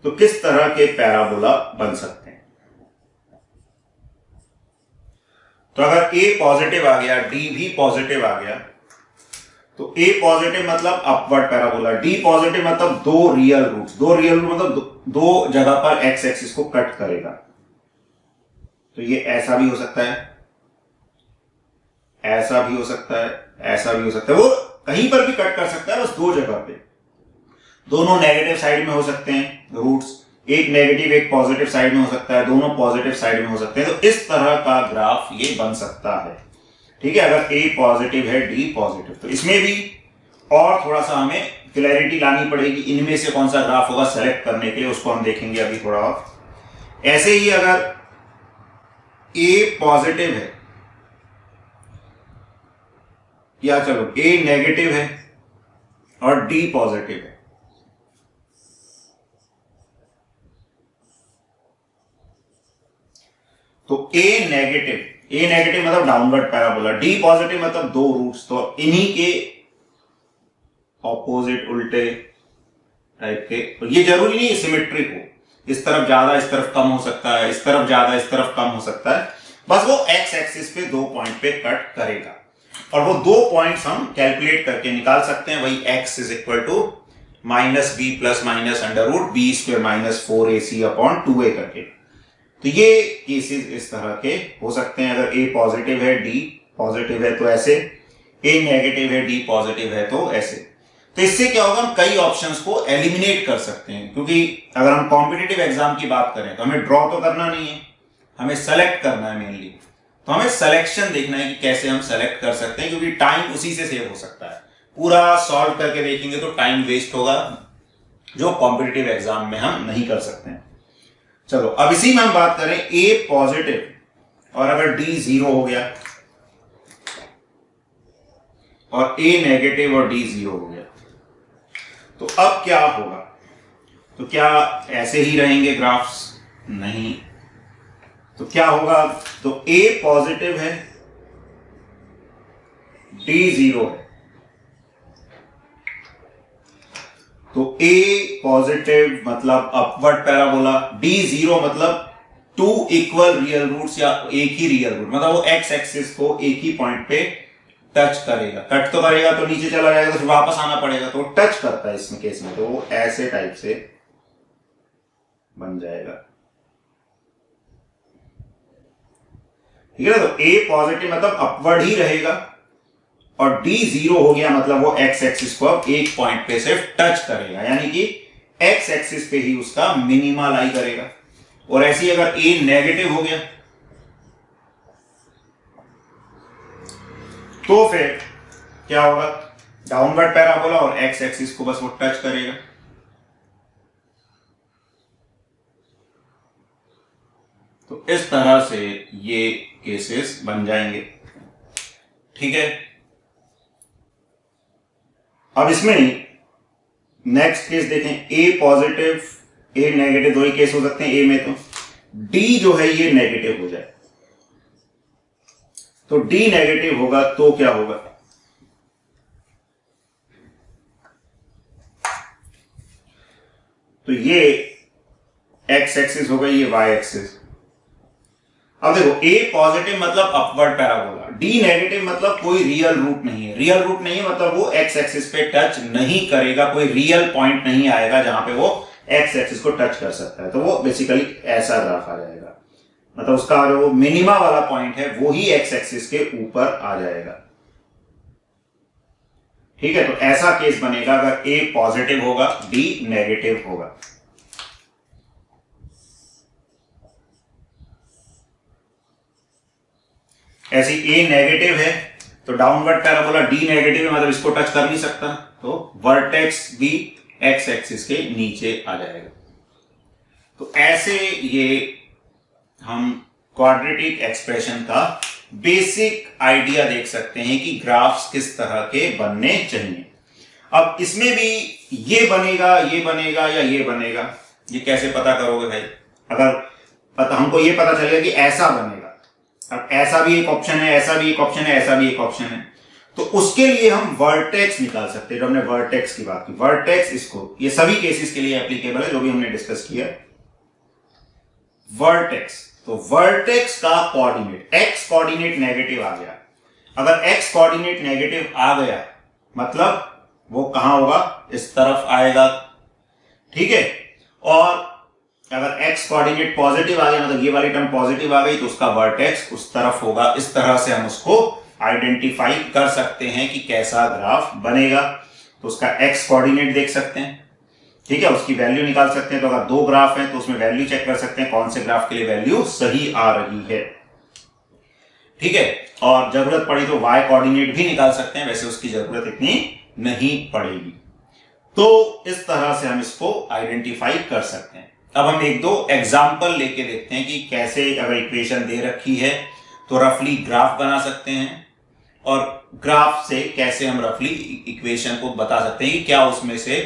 A: तो किस तरह के पैराबोला बन सकते हैं। तो अगर a पॉजिटिव आ गया, d भी पॉजिटिव आ गया, तो a पॉजिटिव मतलब अपवर्ड पैराबोला, d पॉजिटिव मतलब दो रियल रूट्स, दो रियल रूट मतलब दो जगह पर x एक्सिस को कट करेगा। तो ये ऐसा भी हो सकता है, ऐसा भी हो सकता है, ऐसा भी हो सकता है, वो कहीं पर भी कट कर सकता है, बस दो जगह पे। दोनों नेगेटिव साइड में हो सकते हैं रूट्स, एक नेगेटिव एक पॉजिटिव साइड में हो सकता है, दोनों पॉजिटिव साइड में हो सकते हैं। तो इस तरह का ग्राफ ये बन सकता है। ठीक है, अगर a पॉजिटिव है, d पॉजिटिव, तो इसमें भी और थोड़ा सा हमें क्लैरिटी लानी पड़ेगी, इनमें से कौन सा ग्राफ होगा सेलेक्ट करने के लिए, उसको हम देखेंगे अभी थोड़ा और। ऐसे ही अगर a पॉजिटिव है, या चलो a नेगेटिव है और d पॉजिटिव है, तो a नेगेटिव मतलब डाउनवर्ड पैराबोला, d पॉजिटिव मतलब दो रूट्स, तो इन्हीं के ऑपोजिट उल्टे टाइप के, और ये जरूरी नहीं सिमेट्रिक हो, इस तरफ ज्यादा इस तरफ कम हो सकता है, इस तरफ ज्यादा इस तरफ कम हो सकता है, बस वो एक्स एक्सिस पे 2 पॉइंट पे कट करेगा। और वो 2 पॉइंट्स हम कैलकुलेट करके निकाल सकते हैं, वही x is equal to minus B plus minus under root B square minus 4ac upon 2a करके। तो ये केसेस इस तरह के हो सकते हैं। अगर a पॉजिटिव है, d पॉजिटिव है तो ऐसे, a नेगेटिव है, d पॉजिटिव है तो ऐसे। तो इससे क्या होगा, हम कई ऑप्शंस को एलिमिनेट कर सकते हैं, क्योंकि अगर हम कॉम्पिटिटिव एग्जाम की बात करें तो हमें ड्रॉ तो करना नहीं है, हमें सेलेक्ट करना है मेनली। तो हमें सिलेक्शन देखना है कि कैसे हम सेलेक्ट कर सकते हैं, क्योंकि टाइम उसी से सेव हो सकता है। पूरा सॉल्व करके देखेंगे तो टाइम वेस्ट होगा, जो कॉम्पिटिटिव एग्जाम में हम नहीं कर सकते हैं। चलो अब इसी में हम बात करें, a पॉजिटिव और अगर d 0 हो गया और a नेगेटिव और d 0 हो गया, तो अब क्या होगा? तो क्या ऐसे ही रहेंगे ग्राफ्स? नहीं। तो क्या होगा? तो a पॉजिटिव है, d 0 है, तो a पॉजिटिव मतलब अपवर्ड पैराबोला, d 0 मतलब 2 इक्वल रियल रूट्स या एक ही रियल रूट, मतलब वो x एक्सिस को एक ही पॉइंट पे टच करेगा। कट तो करेगा तो नीचे चला जाएगा, तो फिर वापस आना पड़ेगा, तो टच करता है इसमें केस में, तो वो ऐसे टाइप से बन जाएगा। ठीक है ना? तो a पॉजिटिव मतलब अपवर्ड ही रहेगा और d 0 हो गया मतलब वो x एक्सिस को अब एक पॉइंट पे सिर्फ टच करेगा, यानी कि x एक्सिस पे ही उसका मिनिमा लाई करेगा। और ऐसे ही अगर a नेगेटिव हो गया तो फिर क्या होगा? डाउनवर्ड पैराबोला और x एक्सिस को बस वो टच करेगा। तो इस तरह से ये केसेस बन जाएंगे। ठीक है, अब इसमें नेक्स्ट केस देखें, a पॉजिटिव a नेगेटिव, दो ही केस हो सकते हैं a में। तो d जो है ये नेगेटिव हो जाए, तो d नेगेटिव होगा तो क्या होगा? तो ये x एक्सिस होगा, ये y एक्सिस। अब देखो, a पॉजिटिव मतलब अपवर्ड पैराबोला, d नेगेटिव मतलब कोई रियल रूट नहीं है। रियल रूट नहीं है मतलब वो x एक्सिस पे टच नहीं करेगा, कोई रियल पॉइंट नहीं आएगा जहां पे वो x एक्सिस को टच कर सकता है। तो वो बेसिकली ऐसा ग्राफ आ जाएगा, मतलब उसका जो मिनिमा वाला पॉइंट है वो ही x एक्सिस के ऊपर आ जाएगा। ठीक है, तो ऐसा केस बनेगा अगर a पॉजिटिव होगा, d नेगेटिव होगा। ऐसी a नेगेटिव है तो डाउनवर्ड पैराबोला d नेगेटिव है, मतलब इसको टच कर नहीं सकता, तो वर्टेक्स भी x एक्सिस के नीचे आ जाएगा। तो ऐसे ये हम क्वाड्रेटिक एक्सप्रेशन का बेसिक आइडिया देख सकते हैं कि ग्राफ्स किस तरह के बनने चाहिए। अब इसमें भी ये बनेगा, ये बनेगा या ये बनेगा, ये कैसे पता करोगे भाई? अगर हमको ये पता चलेगा कि ऐसा बनेगा, अब ऐसा भी एक ऑप्शन है, ऐसा भी एक ऑप्शन है, ऐसा भी एक ऑप्शन है, तो उसके लिए हम वर्टेक्स निकाल सकते हैं। जो हमने वर्टेक्स की बात की, वर्टेक्स इसको, ये सभी केसेस के लिए एप्लीकेबल है जो भी हमने डिस्कस किया। वर्टेक्स, तो वर्टेक्स का कोऑर्डिनेट, एक्स कोऑर्डिनेट नेगेटिव आ गया। अगर एक्स कोऑर्डिनेट नेगेटिव आ गया मतलब वो कहां होगा? इस तरफ आएगा। ठीक है, और अगर x कोऑर्डिनेट पॉजिटिव आ गया मतलब ये वाली टर्म पॉजिटिव आ गई, तो उसका वर्टेक्स उस तरफ होगा। इस तरह से हम उसको आइडेंटिफाई कर सकते हैं कि कैसा ग्राफ बनेगा। तो उसका x कोऑर्डिनेट देख सकते हैं, ठीक है, उसकी वैल्यू निकाल सकते हैं। तो अगर दो ग्राफ है तो उसमें वैल्यू चेक कर सकते हैं कौन से ग्राफ के लिए वैल्यू सही आ रही है। ठीक है, और जरूरत पड़ी तो y कोऑर्डिनेट भी निकाल सकते हैं, वैसे उसकी जरूरत इतनी नहीं पड़ेगी। तो इस तरह से हम इसको आइडेंटिफाई कर सकते हैं। अब हम एक दो एग्जाम्पल लेके देखते हैं कि कैसे, अगर इक्वेशन दे रखी है तो रफली ग्राफ बना सकते हैं, और ग्राफ से कैसे हम रफली इक्वेशन को बता सकते हैं कि क्या उसमें से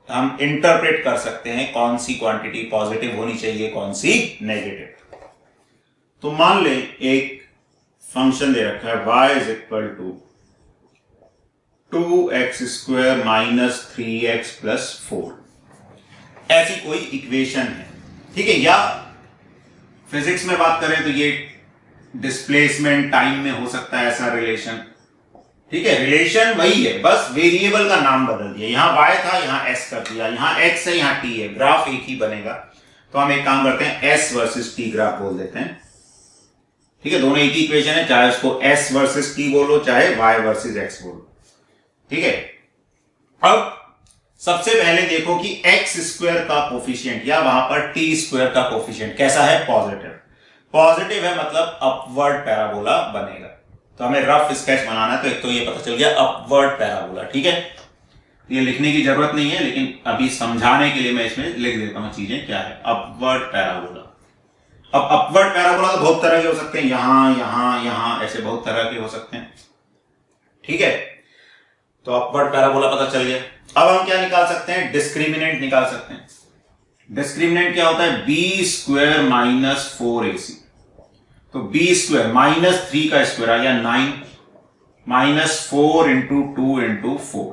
A: हम इंटरप्रेट कर सकते हैं कौन सी क्वांटिटी पॉजिटिव होनी चाहिए, कौन सी नेगेटिव। तो मान ले एक फंक्शन दे रखा है y is equal to 2x square minus 3x plus 4। ऐसी कोई इक्वेशन है, ठीक है। या फिजिक्स में बात करें तो ये डिस्प्लेसमेंट टाइम में हो सकता है ऐसा रिलेशन, ठीक है। रिलेशन वही है, बस वेरिएबल का नाम बदल दिया, यहां y था यहां s कर दिया, यहां x है यहां t है, ग्राफ एक ही बनेगा। तो हम एक काम करते हैं s वर्सेस t ग्राफ बोल देते हैं, ठीक है। दोनों एक ही इक्वेशन है, चाहे उसको s वर्सेस t बोलो चाहे y वर्सेस x बोलो, ठीक है। अब सबसे पहले देखो कि x स्क्वायर का कोफिशिएंट या वहां पर t स्क्वायर का कोफिशिएंट कैसा है, पॉजिटिव। पॉजिटिव है मतलब अपवर्ड पैराबोला बनेगा। तो हमें रफ स्केच बनाना है, तो एक तो ये पता चल गया अपवर्ड पैराबोला, ठीक है। ये लिखने की जरूरत नहीं है, लेकिन अभी समझाने के लिए मैं इसमें लिख देता हूं चीजें क्या है अपवर्ड पैराबोला। अब अपवर्ड पैराबोला तो बहुत तरह के हो सकते हैं, यहां यहां यहां ऐसे बहुत तरह के हो सकते हैं, ठीक है। तो अपवर्ड पैराबोला पता चल गया। अब हम क्या निकाल सकते हैं, डिस्क्रिमिनेंट निकाल सकते हैं। डिस्क्रिमिनेंट क्या होता है, बी स्क्वायर माइनस 4ac। तो बी स्क्वायर -3 का स्क्वायर आ गया 9 -4 इंटू 2 इंटू 4,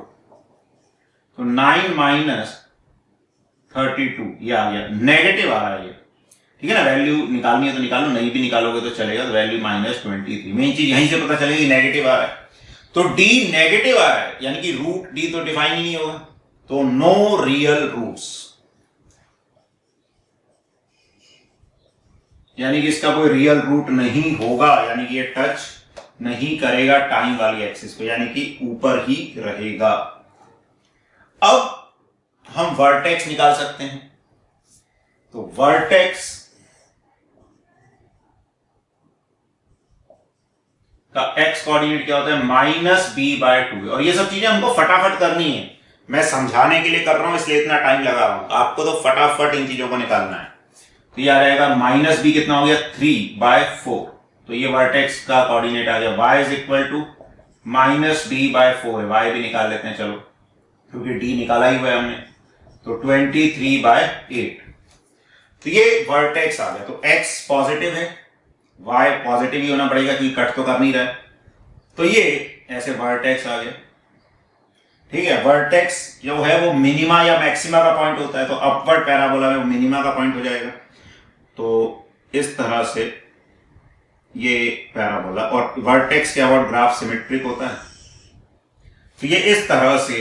A: तो 9 माइनस 32 ये आ गया, नेगेटिव आ रहा है ये, ठीक है ना। वैल्यू निकालनी है तो निकालो, नहीं भी निकालोगे तो चलेगा। तो वैल्यू -23, मेन चीज यहीं से पता चलेगी नेगेटिव आ रहा है। तो d नेगेटिव आ रहा है, यानी कि रूट d तो डिफाइन ही नहीं होगा, तो नो रियल रूट्स, यानी कि इसका कोई रियल रूट नहीं होगा, यानी कि ये टच नहीं करेगा टाइम वाली एक्सिस को, यानी कि ऊपर ही रहेगा। अब हम वर्टेक्स निकाल सकते हैं। तो वर्टेक्स का x कोऑर्डिनेट क्या होता है, -b/2। और ये सब चीजें हमको फटाफट करनी है, मैं समझाने के लिए कर रहा हूं इसलिए इतना टाइम लगा रहा हूं, आपको तो फटाफट इन चीजों को निकालना है। तो ये आ रहेगा -b कितना हो गया 3/4। तो ये वर्टेक्स का कोऑर्डिनेट आ गया y is equal to -b/4 है, y भी निकाल लेते हैं चलो, क्योंकि d निकाला ही हुआ है हमने। तो 23/8। तो ये वर्टेक्स आ गया। तो x पॉजिटिव है, y पॉजिटिव ही होना पड़ेगा क्योंकि कट तो कर नहीं रहा है। तो ये ऐसे वर्टेक्स आ गया, ठीक है। वर्टेक्स जो है वो मिनिमा या मैक्सिमा का पॉइंट होता है, तो अपवर्ड पैराबोला में वो मिनिमा का पॉइंट हो जाएगा। तो इस तरह से ये पैराबोला, और वर्टेक्स के अबाउट ग्राफ सिमेट्रिक होता है। तो ये इस तरह से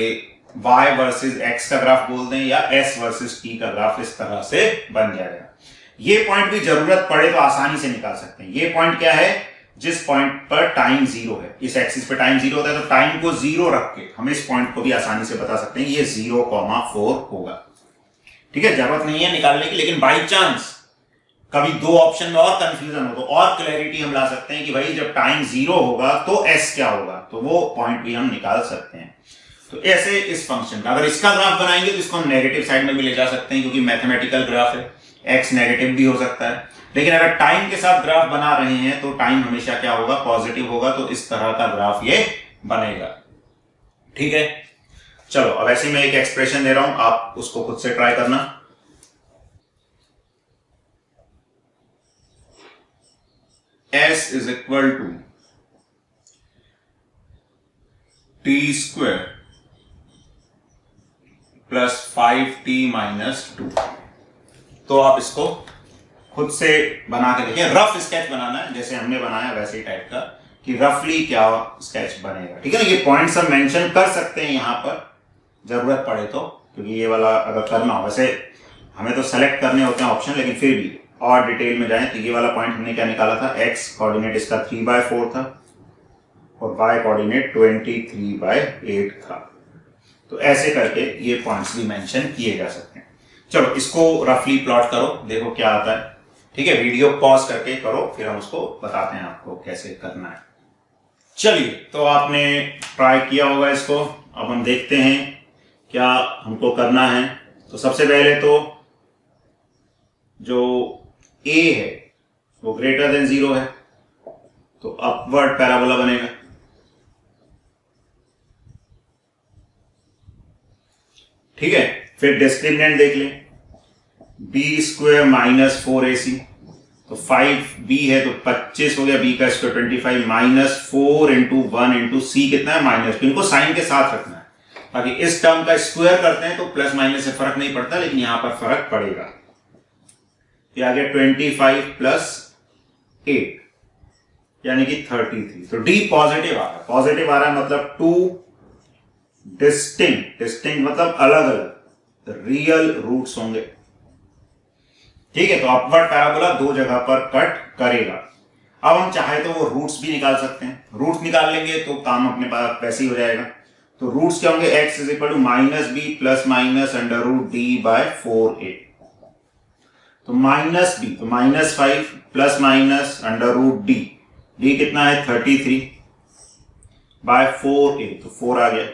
A: y वर्सेस x का ग्राफ बोल दें या s वर्सेस t का ग्राफ इस तरह से बन जाएगा। ये पॉइंट भी जरूरत पड़े तो आसानी से निकाल सकते हैं। ये पॉइंट क्या है, जिस पॉइंट पर टाइम 0 है, इस एक्सिस पे टाइम 0 होता है, तो टाइम को 0 रख के हम इस पॉइंट को भी आसानी से बता सकते हैं ये 0,4 होगा, ठीक है। जरूरत नहीं है निकालने की, लेकिन बाई चांस कभी दो ऑप्शन में और कंफ्यूजन हो तो और क्लैरिटी हम ला सकते हैं कि भाई जब टाइम 0 होगा तो s क्या होगा, तो वो पॉइंट भी हम निकाल सकते हैं। तो ऐसे इस फंक्शन का अगर इसका ग्राफ बनाएंगे तो इसको हम नेगेटिव साइड में भी ले जा सकते हैं, क्योंकि मैथमेटिकल ग्राफ है, x नेगेटिव भी हो सकता है। लेकिन अगर टाइम के साथ ग्राफ बना रहे हैं तो टाइम हमेशा क्या होगा, पॉजिटिव होगा। तो इस तरह का ग्राफ ये बनेगा, ठीक है। चलो अब ऐसे मैं एक एक्सप्रेशन दे रहा हूं, आप उसको खुद से ट्राई करना। s is equal to t square plus 5t minus 2। तो आप इसको खुद से बना के देखिए, रफ स्केच बनाना है जैसे हमने बनाया वैसे ही टाइप का, कि रफली क्या स्केच बनेगा, ठीक है ना। ये पॉइंट्स हम मेंशन कर सकते हैं यहां पर जरूरत पड़े तो, क्योंकि ये वाला अगर करना हो, वैसे हमें तो सेलेक्ट करने होते हैं ऑप्शन, लेकिन फिर भी और डिटेल में जाएं तो ये वाला पॉइंट हमने क्या निकाला था, x कोऑर्डिनेट इसका 3/4 था और y कोऑर्डिनेट 23/8 था। तो ऐसे करके ये पॉइंट्स भी मेंशन किए जा सकते हैं। चलो इसको रफली प्लॉट करो, देखो क्या आता है, ठीक है। वीडियो पॉज करके करो, फिर हम उसको बताते हैं आपको कैसे करना है। चलिए, तो आपने ट्राई किया होगा इसको, अब हम देखते हैं क्या हमको करना है। तो सबसे पहले तो जो a है वो ग्रेटर देन 0 है, तो अपवर्ड पैराबोला बनेगा, ठीक है। फिर डिस्क्रिमिनेंट देख लें, b स्क्वायर माइनस 4ac, तो 5b है तो 25 हो गया, b का square 25 minus 4 into 1 into c कितना है -2, इनको साइन के साथ रखना है बाकी इस टर्म का स्क्वायर करते हैं तो प्लस माइनस से फर्क नहीं पड़ता, लेकिन यहां पर फर्क पड़ेगा। ये आ गया 25 प्लस 8 यानी कि 33। तो डी पॉजिटिव आ रहा है, पॉजिटिव आ रहा है मतलब टू डिस्टिंक्ट मतलब अलग अलग रियल रूट्स होंगे। ठीक है, तो अपवर्ड पैराबोला दो जगह पर कट करेगा। अब हम चाहे तो वो रूट्स भी निकाल सकते हैं, रूट्स निकाल लेंगे तो काम अपने पास वैसे ही हो जाएगा। तो रूट्स क्या होंगे, x is equal to minus B plus minus under root D by 4a। तो माइनस बी तो -5 plus minus under root D, D कितना है 33 बाय 4a, तो 4 आ गया।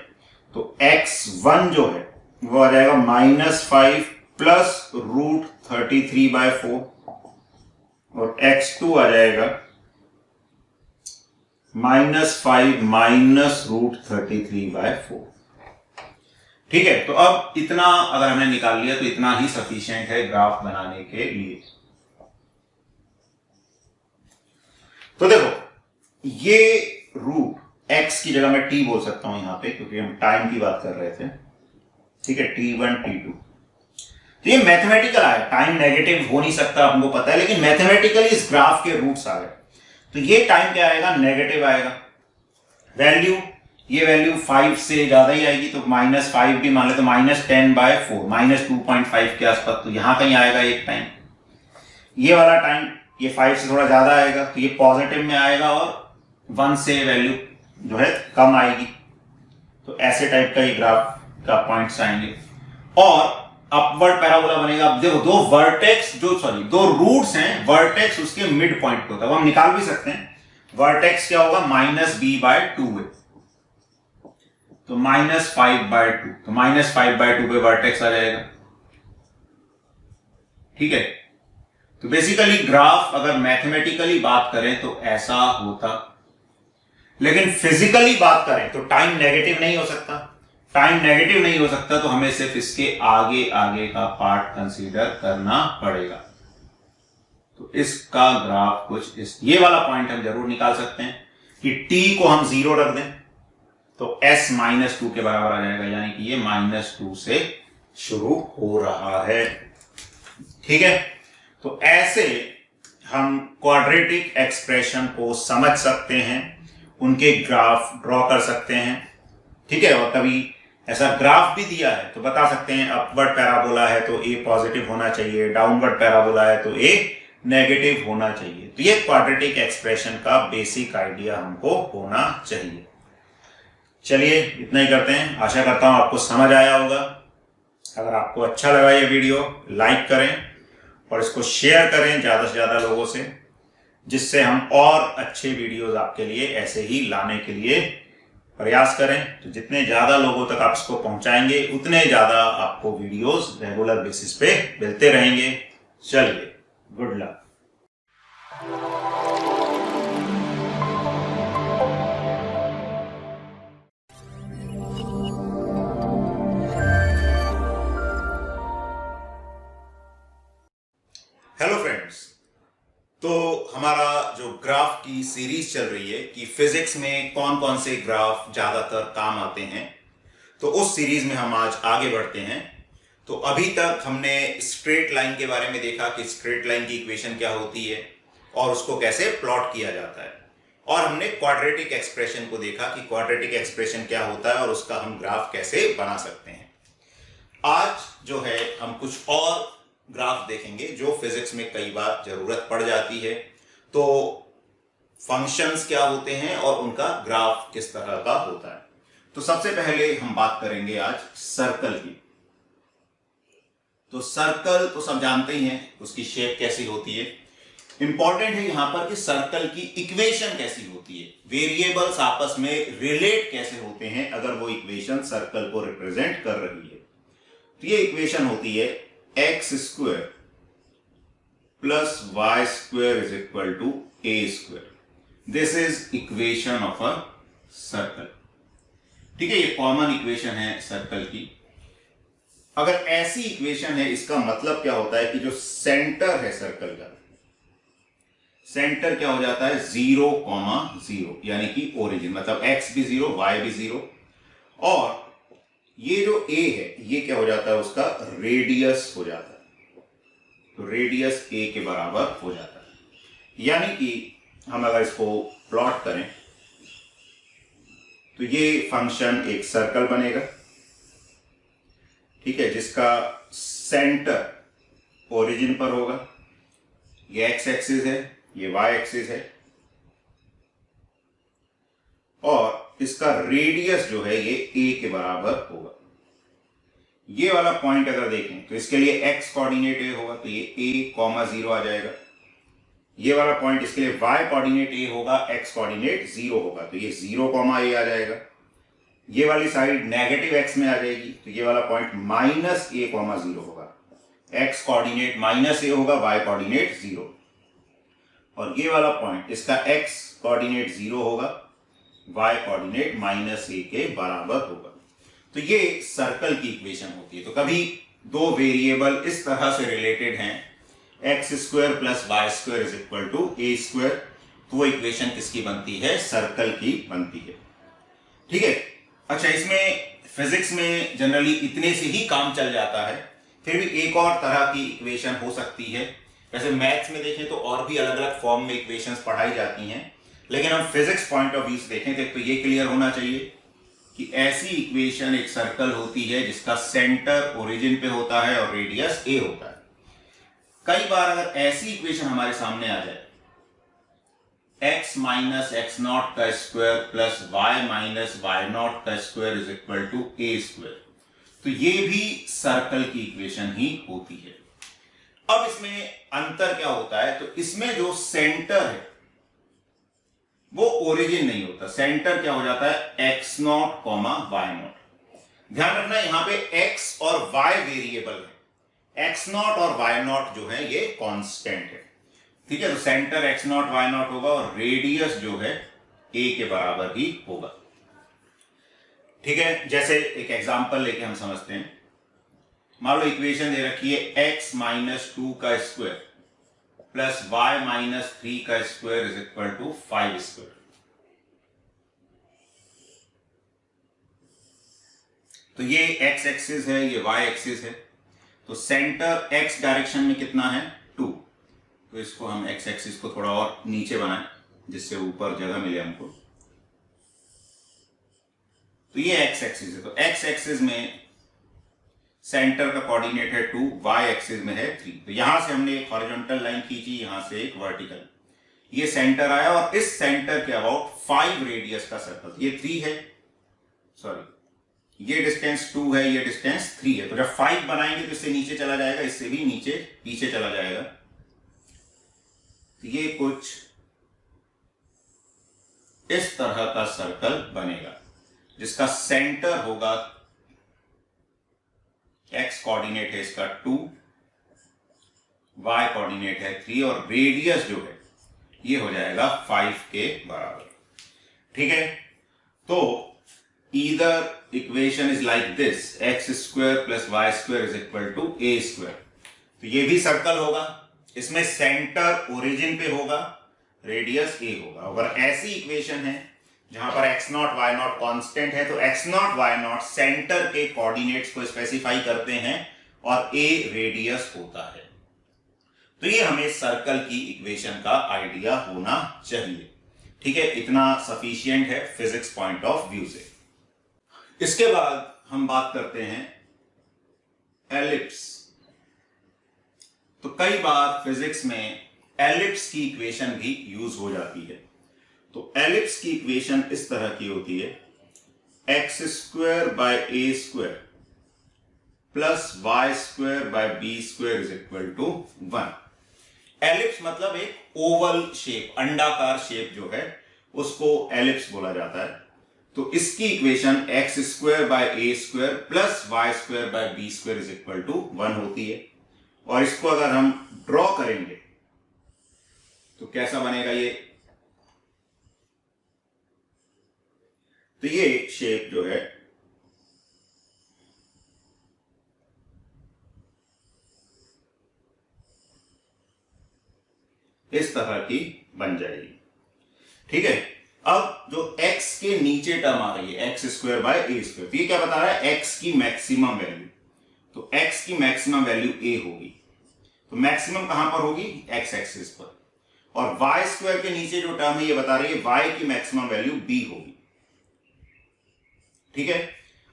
A: तो x1 जो है वो आ जाएगा -5 प्लस रूट 33 बाय 4 और x2 आ जाएगा -5 माइनस रूट 33 बाय 4। ठीक है, तो अब इतना अगर हमने निकाल लिया तो इतना ही सफिशिएंट है ग्राफ बनाने के लिए। तो देखो ये रूट x की जगह मैं t बोल सकता हूं यहां पे, क्योंकि हम टाइम की बात कर रहे थे। ठीक है, t1 t2। तो ये मैथमेटिकल आया, टाइम नेगेटिव हो नहीं सकता हमको पता है, लेकिन मैथमेटिकली इस ग्राफ के रूट्स आ गए। तो ये टाइम क्या आएगा, नेगेटिव आएगा। वैल्यू, ये वैल्यू 5 से ज्यादा ही आएगी, तो -5 भी मान ले तो -10 बाय 4 -2.5 के आसपास, तो यहां कहीं आएगा एक टाइम। ये वाला टाइम ये 5 से थोड़ा ज्यादा आएगा, तो ये पॉजिटिव में आएगा और 1 से वैल्यू जो है कम आएगी। तो ऐसे टाइप का ये ग्राफ का पॉइंट्स आएंगे और अपवर्ड पैराबोला बनेगा। अब देखो दो वर्टेक्स दो रूट्स हैं, वर्टेक्स उसके मिड पॉइंट पे होता है, वो हम निकाल भी सकते हैं। वर्टेक्स क्या होगा, -b/2 है, तो -5/2, तो -5/2 पे वर्टेक्स आ जाएगा। ठीक है, तो बेसिकली ग्राफ अगर मैथमेटिकली बात करें तो ऐसा होता, लेकिन फिजिकली बात करें तो टाइम नेगेटिव नहीं हो सकता। टाइम नेगेटिव नहीं हो सकता तो हमें सिर्फ इसके आगे आगे का पार्ट कंसीडर करना पड़ेगा। तो इसका ग्राफ कुछ ये वाला पॉइंट हम जरूर निकाल सकते हैं कि t को हम 0 रख दें तो s -2 के बराबर आ जाएगा, यानी कि ये -2 से शुरू हो रहा है। ठीक है, तो ऐसे हम क्वाड्रेटिक एक्सप्रेशन को समझ सकते हैं, उनके ग्राफ ड्रॉ कर सकते हैं। ठीक है, और कभी ऐसा ग्राफ भी दिया है तो बता सकते हैं अपवर्ड पैराबोला है तो a पॉजिटिव होना चाहिए, डाउनवर्ड पैराबोला है तो a नेगेटिव होना चाहिए। तो ये क्वाड्रेटिक एक्सप्रेशन का बेसिक आइडिया हमको होना चाहिए। चलिए इतना ही करते हैं, आशा करता हूं आपको समझ आया होगा। अगर आपको अच्छा लगा ये वीडियो, लाइक करें और इसको शेयर करें ज्यादा से ज्यादा लोगों से, जिससे हम और अच्छे वीडियोस आपके लिए ऐसे ही लाने के लिए प्रयास करें। तो जितने ज्यादा लोगों तक आप इसको पहुंचाएंगे उतने ज्यादा आपको वीडियोस रेगुलर बेसिस पे मिलते रहेंगे। चलिए, गुड लक। हेलो फ्रेंड्स, तो हमारा जो ग्राफ की सीरीज चल रही है कि फिजिक्स में कौन कौन से ग्राफ ज्यादातर काम आते हैं, तो उस सीरीज में हम आज आगे बढ़ते हैं। तो अभी तक हमने स्ट्रेट लाइन के बारे में देखा कि स्ट्रेट लाइन की इक्वेशन क्या होती है और उसको कैसे प्लॉट किया जाता है, और हमने क्वाड्रेटिक एक्सप्रेशन को देखा कि क्वाड्रेटिक एक्सप्रेशन क्या होता है और उसका हम ग्राफ कैसे बना सकते हैं। आज जो है हम कुछ और ग्राफ देखेंगे जो फिजिक्स में कई बार जरूरत पड़ जाती है। तो फंक्शंस क्या होते हैं और उनका ग्राफ किस तरह का होता है। तो सबसे पहले हम बात करेंगे आज सर्कल की। तो सर्कल तो सब जानते ही हैं, उसकी शेप कैसी होती है। इंपॉर्टेंट है यहां पर कि सर्कल की इक्वेशन कैसी होती है, वेरिएबल्स आपस में रिलेट कैसे होते हैं अगर वो इक्वेशन सर्कल को रिप्रेजेंट कर रही है। तो ये इक्वेशन होती है x² plus y² is equal to a²। This is equation of a circle. ठीक है, ये कॉमन इक्वेशन है सर्कल की। अगर ऐसी इक्वेशन है, इसका मतलब क्या होता है कि जो सेंटर है सर्कल का, सेंटर क्या हो जाता है 0, 0, यानी कि ओरिजिन, मतलब x भी 0, y भी 0, और ये जो ए है ये क्या हो जाता है, उसका रेडियस हो जाता है। तो रेडियस ए के बराबर हो जाता है। यानी कि हम अगर इसको प्लॉट करें तो ये फंक्शन एक सर्कल बनेगा, ठीक है, जिसका सेंटर ओरिजिन पर होगा। ये एक्स एक्सिस है, ये वाई एक्सिस है, और इसका रेडियस जो है ये ए के बराबर होगा। ये वाला पॉइंट अगर देखें तो इसके लिए एक्स कोऑर्डिनेट ए होगा, तो ये a, 0 आ जाएगा। ये वाला पॉइंट इसके लिए y कोऑर्डिनेट ए होगा, x कोऑर्डिनेट 0 होगा, तो ये 0, a आ जाएगा। ये वाली साइड नेगेटिव x में आ जाएगी, तो ये वाला पॉइंट -a, 0 होगा। x कोऑर्डिनेट -a होगा, y कोऑर्डिनेट 0, और ये वाला पॉइंट इसका x कोऑर्डिनेट 0 होगा, y कोऑर्डिनेट -a के बराबर होगा। तो ये सर्कल की इक्वेशन होती है। तो कभी दो वेरिएबल इस तरह से रिलेटेड हैं, x² + y² = a², तो वो इक्वेशन किसकी बनती है, सर्कल की बनती है। ठीक है। अच्छा, इसमें फिजिक्स में जनरली इतने से ही काम चल जाता है, फिर भी एक और तरह की इक्वेशन हो सकती है। वैसे मैथ्स में देखें तो और भी अलग अलग फॉर्म में इक्वेशंस पढ़ाई जाती हैं, लेकिन हम फिजिक्स पॉइंट ऑफ व्यू से देखें तो ये क्लियर होना चाहिए कि ऐसी इक्वेशन एक सर्कल होती है जिसका सेंटर ओरिजिन पे होता है और रेडियस a होता है। कई बार अगर ऐसी इक्वेशन हमारे सामने आ जाए, x - x0 का स्क्वायर प्लस y - y0 का square is equal to a², तो ये भी सर्कल की इक्वेशन ही होती है। अब इसमें अंतर क्या होता है, तो इसमें जो सेंटर है वो ओरिजिन नहीं होता, सेंटर क्या हो जाता है, x0, y0। ध्यान रखना यहां पे x और y वेरिएबल है, x0 और y0 जो है ये कांस्टेंट है। ठीक है, तो सेंटर x0 y0 होगा और रेडियस जो है a के बराबर ही होगा। ठीक है, जैसे एक एग्जांपल लेके हम समझते हैं। मान लो इक्वेशन दे रखी है x - 2 का स्क्वायर प्लस y - 3 का स्क्वायर इज इक्वल टू 5²। तो ये x एक्सिस है, ये y एक्सिस है, तो सेंटर x डायरेक्शन में कितना है, 2। तो इसको हम x एक्सिस को थोड़ा और नीचे बनाएं जिससे ऊपर जगह मिले हमको। तो ये x एक्सिस है, तो x एक्सिस में सेंटर का कोऑर्डिनेट है 2, y एक्सिस में है 3। तो यहां से हमने एक हॉरिजॉन्टल लाइन खींची, यहां से एक वर्टिकल, ये सेंटर आया और इस सेंटर के अबाउट 5 रेडियस का सर्कल, ये 3 है, सॉरी ये डिस्टेंस 2 है, ये डिस्टेंस 3 है। तो जब 5 बनाएंगे तो इससे नीचे चला जाएगा, इससे भी नीचे पीछे चला जाएगा। तो ये कुछ इस तरह का सर्कल बनेगा जिसका सेंटर होगा, x कोऑर्डिनेट है इसका 2, y कोऑर्डिनेट है 3 और रेडियस जो है ये हो जाएगा 5 के बराबर। ठीक है, तो either equation is like this, x² + y² is equal to a²। तो ये भी सर्कल होगा, इसमें सेंटर ओरिजिन पे होगा, रेडियस a होगा। अगर ऐसी इक्वेशन है जहां पर x0 y0 कांस्टेंट है, तो x0 y0 सेंटर के कोऑर्डिनेट्स को स्पेसिफाई करते हैं और a रेडियस होता है। तो ये हमें सर्कल की इक्वेशन का आइडिया होना चाहिए। ठीक है, इतना सफिशिएंट है फिजिक्स पॉइंट ऑफ व्यू से। इसके बाद हम बात करते हैं एलिप्स। तो कई बार फिजिक्स में एलिप्स की इक्वेशन भी यूज हो जाती है। तो एलिप्स की इक्वेशन इस तरह की होती है, x² / a² plus y² / b² is equal to 1। Ellipse मतलब एक ओवल शेप, अंडाकार शेप जो है उसको एलिप्स बोला जाता है। तो इसकी equation x² / a² plus y² / b² is equal to 1 होती है। और इसको अगर हम ड्रॉ करेंगे तो कैसा बनेगा ये, तो ये शेप जो है इस तरह की बन जाएगी। ठीक है, अब जो x के नीचे टर्म आ रही है, X square by A square. तो ये क्या बता रहा है, एक्स की मैक्सिमम वैल्यू। तो एक्स की मैक्सिमम वैल्यू ए होगी। तो मैक्सिमम कहां पर होगी, एक्स एक्सिस पर। और वाई स्क्वायर के नीचे जो टर्म है ये बता रही है वाई की मैक्सिमम वैल्यू बी होगी। ठीक है।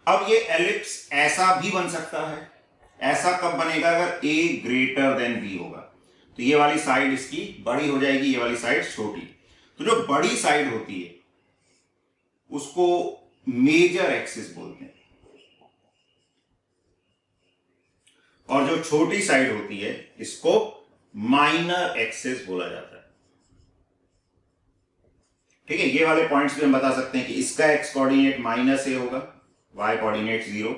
A: अब ये एलिप्स ऐसा भी बन सकता है। ऐसा कब बनेगा, अगर ए ग्रेटर देन बी होगा। तो ये वाली साइड इसकी बड़ी हो जाएगी, ये वाली साइड छोटी। तो जो बड़ी साइड होती है उसको मेजर एक्सिस बोलते हैं, और जो छोटी साइड होती है इसको माइनर एक्सिस बोला जाता है। ठीक है। ये वाले पॉइंट्स भी हम बता सकते हैं कि इसका एक्स कोऑर्डिनेट माइनस ए होगा, वाई कोऑर्डिनेट 0,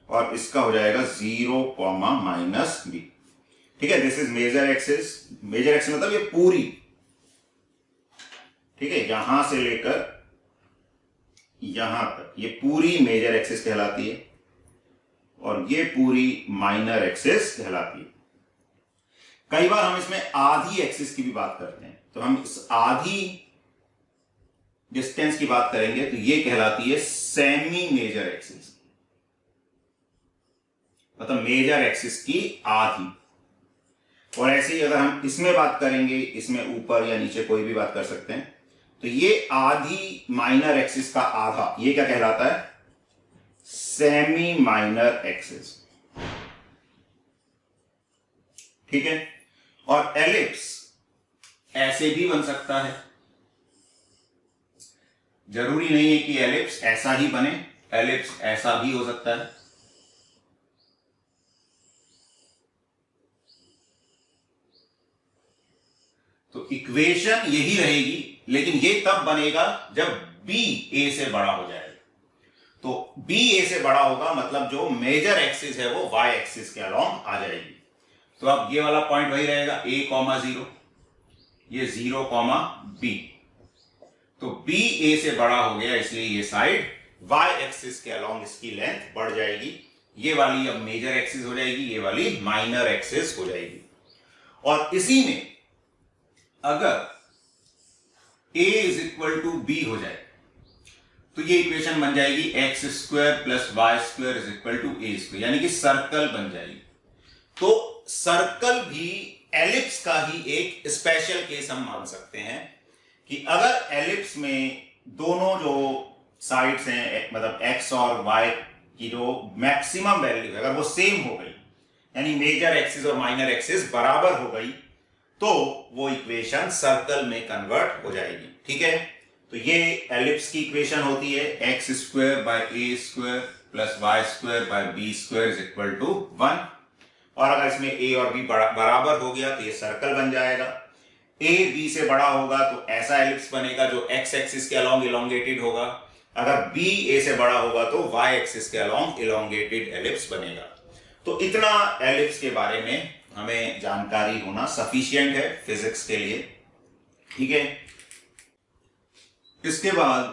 A: और इसका हो जाएगा 0, माइनस बी। ठीक है। This is major axis. Major axis मतलब ये पूरी, ठीक है, यहां से लेकर यहां तक ये पूरी मेजर एक्सिस कहलाती है, और ये पूरी माइनर एक्सिस कहलाती है। कई बार हम इसमें आधी एक्सिस की भी बात करते हैं, तो हम इस आधी डिस्टेंस की बात करेंगे तो ये कहलाती है सेमी मेजर एक्सिस, मतलब मेजर एक्सिस की आधी। और ऐसे ही अगर हम इसमें बात करेंगे, इसमें ऊपर या नीचे कोई भी बात कर सकते हैं, तो ये आधी माइनर एक्सिस का आधा, ये क्या कहलाता है, सेमी माइनर एक्सिस। ठीक है। और एलिप्स ऐसे भी बन सकता है, जरूरी नहीं है कि एलिप्स ऐसा ही बने, एलिप्स ऐसा भी हो सकता है। तो इक्वेशन यही रहेगी, लेकिन ये तब बनेगा जब b a से बड़ा हो जाएगा। तो b a से बड़ा होगा मतलब जो मेजर एक्सिस है वो y एक्सिस के अलोंग आ जाएगी। तो अब ये वाला पॉइंट वही रहेगा, a, 0, ये 0, b। तो b a से बड़ा हो गया, इसलिए ये साइड y एक्सिस के अलोंग इसकी लेंथ बढ़ जाएगी। ये वाली अब मेजर एक्सिस हो जाएगी, ये वाली माइनर एक्सिस हो जाएगी। और इसी में अगर a is equal to B हो जाए तो ये इक्वेशन बन जाएगी X square plus Y square is equal to A square, यानी कि सर्कल बन जाएगी। तो सर्कल भी एलिप्स का ही एक स्पेशल केस हम मान सकते हैं कि अगर एलिप्स में दोनों जो साइड्स हैं, मतलब एक्स और वाई की जो मैक्सिमम वैल्यू है, अगर वो सेम हो गई, यानी मेजर एक्सिस और माइनर एक्सिस बराबर हो गई, तो वो इक्वेशन सर्कल में कन्वर्ट हो जाएगी। ठीक है। तो ये एलिप्स की इक्वेशन होती है X square by A square plus Y square by B square is equal to 1। और अगर इसमें ए और बी बराबर हो गया तो ये सर्कल बन जाएगा। ए बी से बड़ा होगा तो ऐसा एलिप्स बनेगा जो एक्स एक्सिस के अलोंग इलोंगेटेड होगा। अगर बी ए से बड़ा होगा तो वाई एक्सिस के अलोंग इलोंगेटेड एलिप्स बनेगा। तो इतना एलिप्स के बारे में हमें जानकारी होना सफिशिएंट है फिजिक्स के लिए। ठीक है। इसके बाद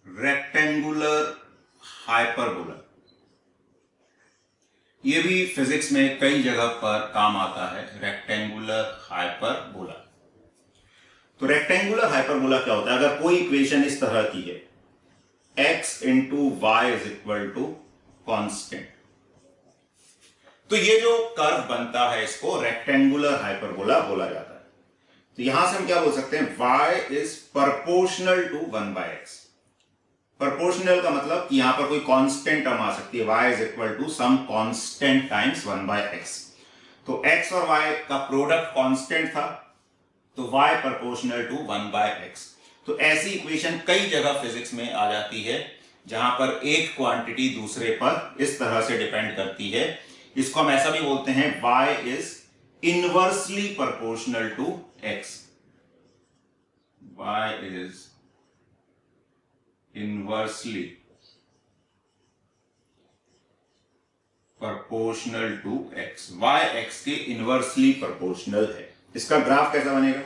A: रेक्टेंगुलर हाइपरबोला, यह भी फिजिक्स में कई जगह पर काम आता है। रेक्टेंगुलर हाइपरबोला, तो रेक्टेंगुलर हाइपरबोला क्या होता है, अगर कोई इक्वेशन इस तरह की है, x into Y is equal to constant, तो ये जो कर्व बनता है इसको रेक्टेंगुलर हाइपरबोला बोला जाता है। तो यहां से हम क्या बोल सकते हैं, y is proportional to 1/x। Proportional का मतलब कि यहां पर कोई कांस्टेंट टर्म आ सकती है, y is equal to some constant times 1/x। तो x और y का प्रोडक्ट कांस्टेंट था, तो y प्रोपोर्शनल टू 1/x। तो ऐसी इक्वेशन कई जगह फिजिक्स में आ जाती है जहां पर एक क्वांटिटी दूसरे पर इस तरह से डिपेंड करती है। इसको हम ऐसा भी बोलते हैं, y is inversely proportional to x। y is inversely proportional to x। y x के इनवर्सली प्रोपोर्शनल है। इसका ग्राफ कैसा बनेगा,